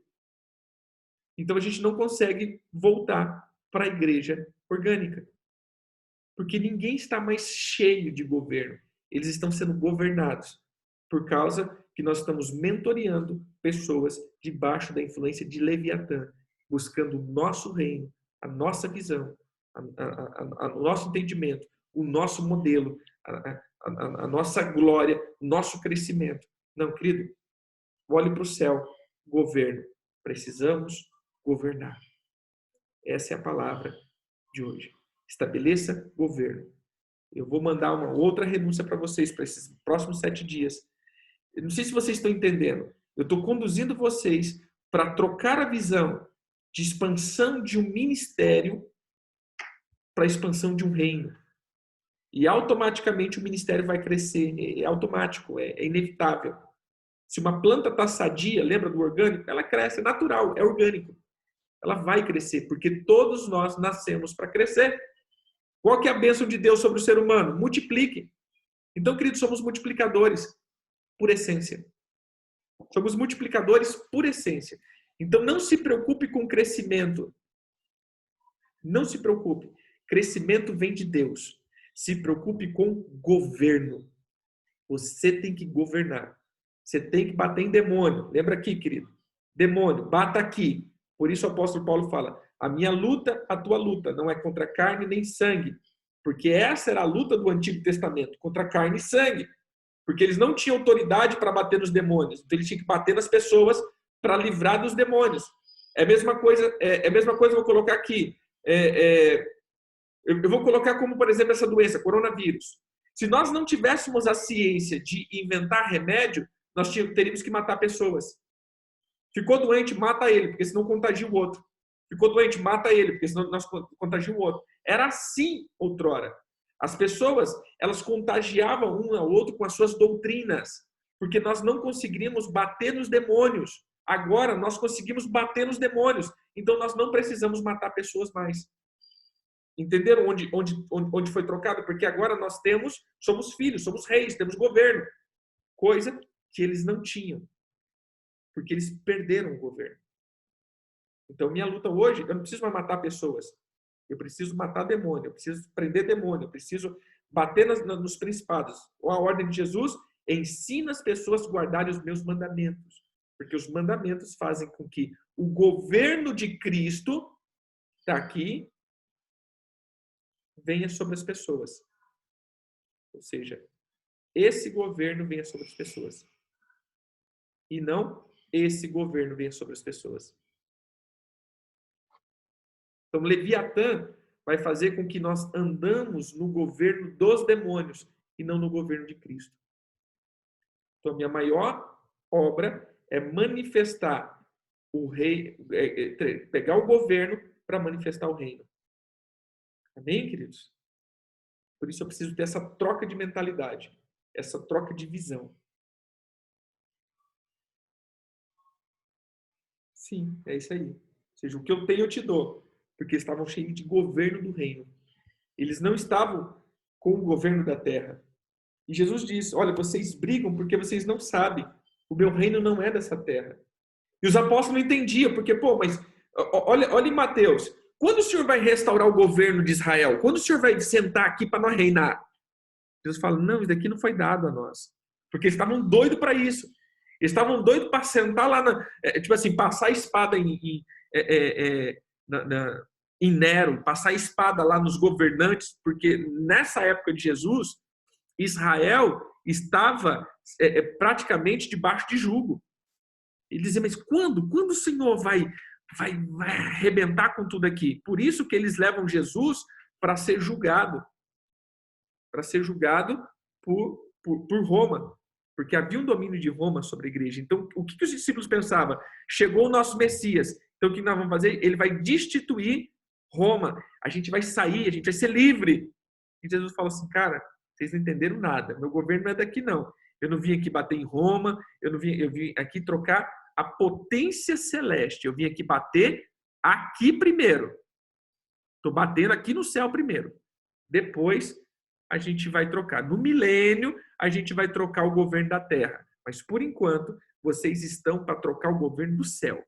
Então a gente não consegue voltar para a igreja orgânica. Porque ninguém está mais cheio de governo. Eles estão sendo governados por causa que nós estamos mentoreando pessoas debaixo da influência de Leviatã, buscando o nosso reino, a nossa visão, o nosso entendimento, o nosso modelo, a nossa glória, o nosso crescimento. Não, querido, olhe para o céu, governo. Precisamos governar. Essa é a palavra de hoje. Estabeleça governo. Eu vou mandar uma outra renúncia para vocês para esses próximos 7 dias. Eu não sei se vocês estão entendendo. Eu estou conduzindo vocês para trocar a visão de expansão de um ministério para a expansão de um reino. E automaticamente o ministério vai crescer. É automático, é inevitável. Se uma planta está sadia, lembra do orgânico? Ela cresce, é natural, é orgânico. Ela vai crescer, porque todos nós nascemos para crescer. Qual que é a bênção de Deus sobre o ser humano? Multiplique. Então, queridos, somos multiplicadores por essência. Somos multiplicadores por essência. Então, não se preocupe com crescimento. Não se preocupe. Crescimento vem de Deus. Se preocupe com governo. Você tem que governar. Você tem que bater em demônio. Lembra aqui, querido? Demônio, bata aqui. Por isso o apóstolo Paulo fala, a minha luta, a tua luta, não é contra carne nem sangue. Porque essa era a luta do Antigo Testamento, contra carne e sangue. Porque eles não tinham autoridade para bater nos demônios. Então eles tinham que bater nas pessoas para livrar dos demônios. É a mesma coisa, eu vou colocar aqui. Eu vou colocar como, por exemplo, essa doença, coronavírus. Se nós não tivéssemos a ciência de inventar remédio, nós teríamos que matar pessoas. Ficou doente, mata ele, porque senão contagia o outro. Ficou doente, mata ele, porque senão nós contagia o outro. Era assim outrora. As pessoas, elas contagiavam um ao outro com as suas doutrinas, porque nós não conseguiríamos bater nos demônios. Agora nós conseguimos bater nos demônios, então nós não precisamos matar pessoas mais. Entenderam onde foi trocado? Porque agora nós somos filhos, somos reis, temos governo. Coisa que eles não tinham, porque eles perderam o governo. Então minha luta hoje, eu não preciso mais matar pessoas. Eu preciso matar demônio, eu preciso prender demônio, eu preciso bater nos principados. Ou a ordem de Jesus, ensina as pessoas a guardarem os meus mandamentos. Porque os mandamentos fazem com que o governo de Cristo, está aqui, venha sobre as pessoas. Ou seja, esse governo venha sobre as pessoas. E não esse governo venha sobre as pessoas. Então, Leviatã vai fazer com que nós andamos no governo dos demônios e não no governo de Cristo. Então, a minha maior obra é manifestar o rei, pegar o governo para manifestar o reino. Amém, queridos? Por isso eu preciso ter essa troca de mentalidade, essa troca de visão. Sim, é isso aí. Ou seja, o que eu tenho eu te dou. Porque estavam cheios de governo do reino. Eles não estavam com o governo da terra. E Jesus disse, olha, vocês brigam porque vocês não sabem. O meu reino não é dessa terra. E os apóstolos não entendiam, porque, mas olha em Mateus. Quando o Senhor vai restaurar o governo de Israel? Quando o Senhor vai sentar aqui para nós reinar? Jesus fala, não, isso daqui não foi dado a nós. Porque eles estavam doidos para isso. Eles estavam doidos para sentar lá, passar a espada em Nero, passar a espada lá nos governantes, porque nessa época de Jesus, Israel estava praticamente debaixo de jugo. Ele dizia, mas quando o Senhor vai arrebentar com tudo aqui? Por isso que eles levam Jesus para ser julgado. Para ser julgado por Roma. Porque havia um domínio de Roma sobre a igreja. Então, o que os discípulos pensavam? Chegou o nosso Messias. Então, o que nós vamos fazer? Ele vai destituir Roma. A gente vai sair, a gente vai ser livre. E Jesus falou assim, cara, vocês não entenderam nada. Meu governo não é daqui, não. Eu não vim aqui bater em Roma. Eu vim aqui trocar a potência celeste. Eu vim aqui bater aqui primeiro. Estou batendo aqui no céu primeiro. Depois, a gente vai trocar. No milênio, a gente vai trocar o governo da terra. Mas, por enquanto, vocês estão para trocar o governo do céu.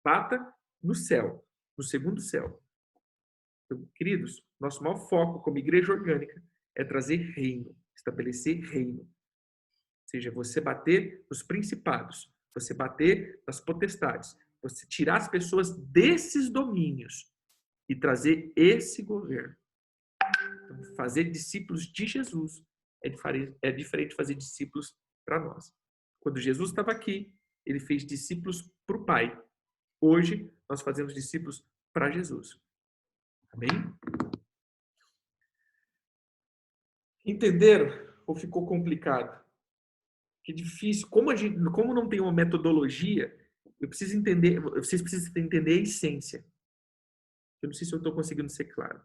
Bata no céu, no segundo céu. Então, queridos, nosso maior foco como igreja orgânica é trazer reino, estabelecer reino. Ou seja, você bater nos principados, você bater nas potestades, você tirar as pessoas desses domínios e trazer esse governo. Então, fazer discípulos de Jesus é diferente de fazer discípulos para nós. Quando Jesus estava aqui, ele fez discípulos para o Pai. Hoje, nós fazemos discípulos para Jesus. Amém? Entenderam? Ou ficou complicado? Que difícil. Como não tem uma metodologia, vocês precisam entender a essência. Eu não sei se eu estou conseguindo ser claro.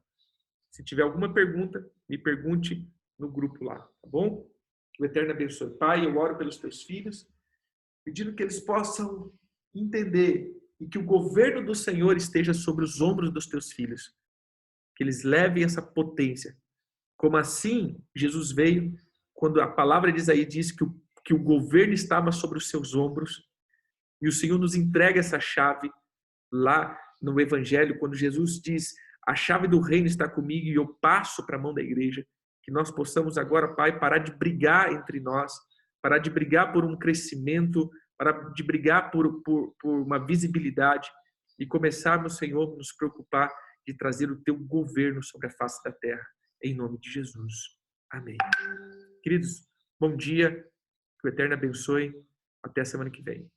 Se tiver alguma pergunta, me pergunte no grupo lá, tá bom? Que o Eterno abençoe. Pai, eu oro pelos teus filhos, pedindo que eles possam entender e que o governo do Senhor esteja sobre os ombros dos teus filhos. Que eles levem essa potência. Como assim Jesus veio, quando a palavra de Isaías diz que que o governo estava sobre os seus ombros, e o Senhor nos entrega essa chave lá no Evangelho, quando Jesus diz: a chave do reino está comigo e eu passo para a mão da igreja. Que nós possamos agora, Pai, parar de brigar entre nós, parar de brigar por um crescimento, parar de brigar por uma visibilidade e começarmos, Senhor, nos preocupar de trazer o teu governo sobre a face da terra, em nome de Jesus. Amém. Queridos, bom dia, que o Eterno abençoe. Até a semana que vem.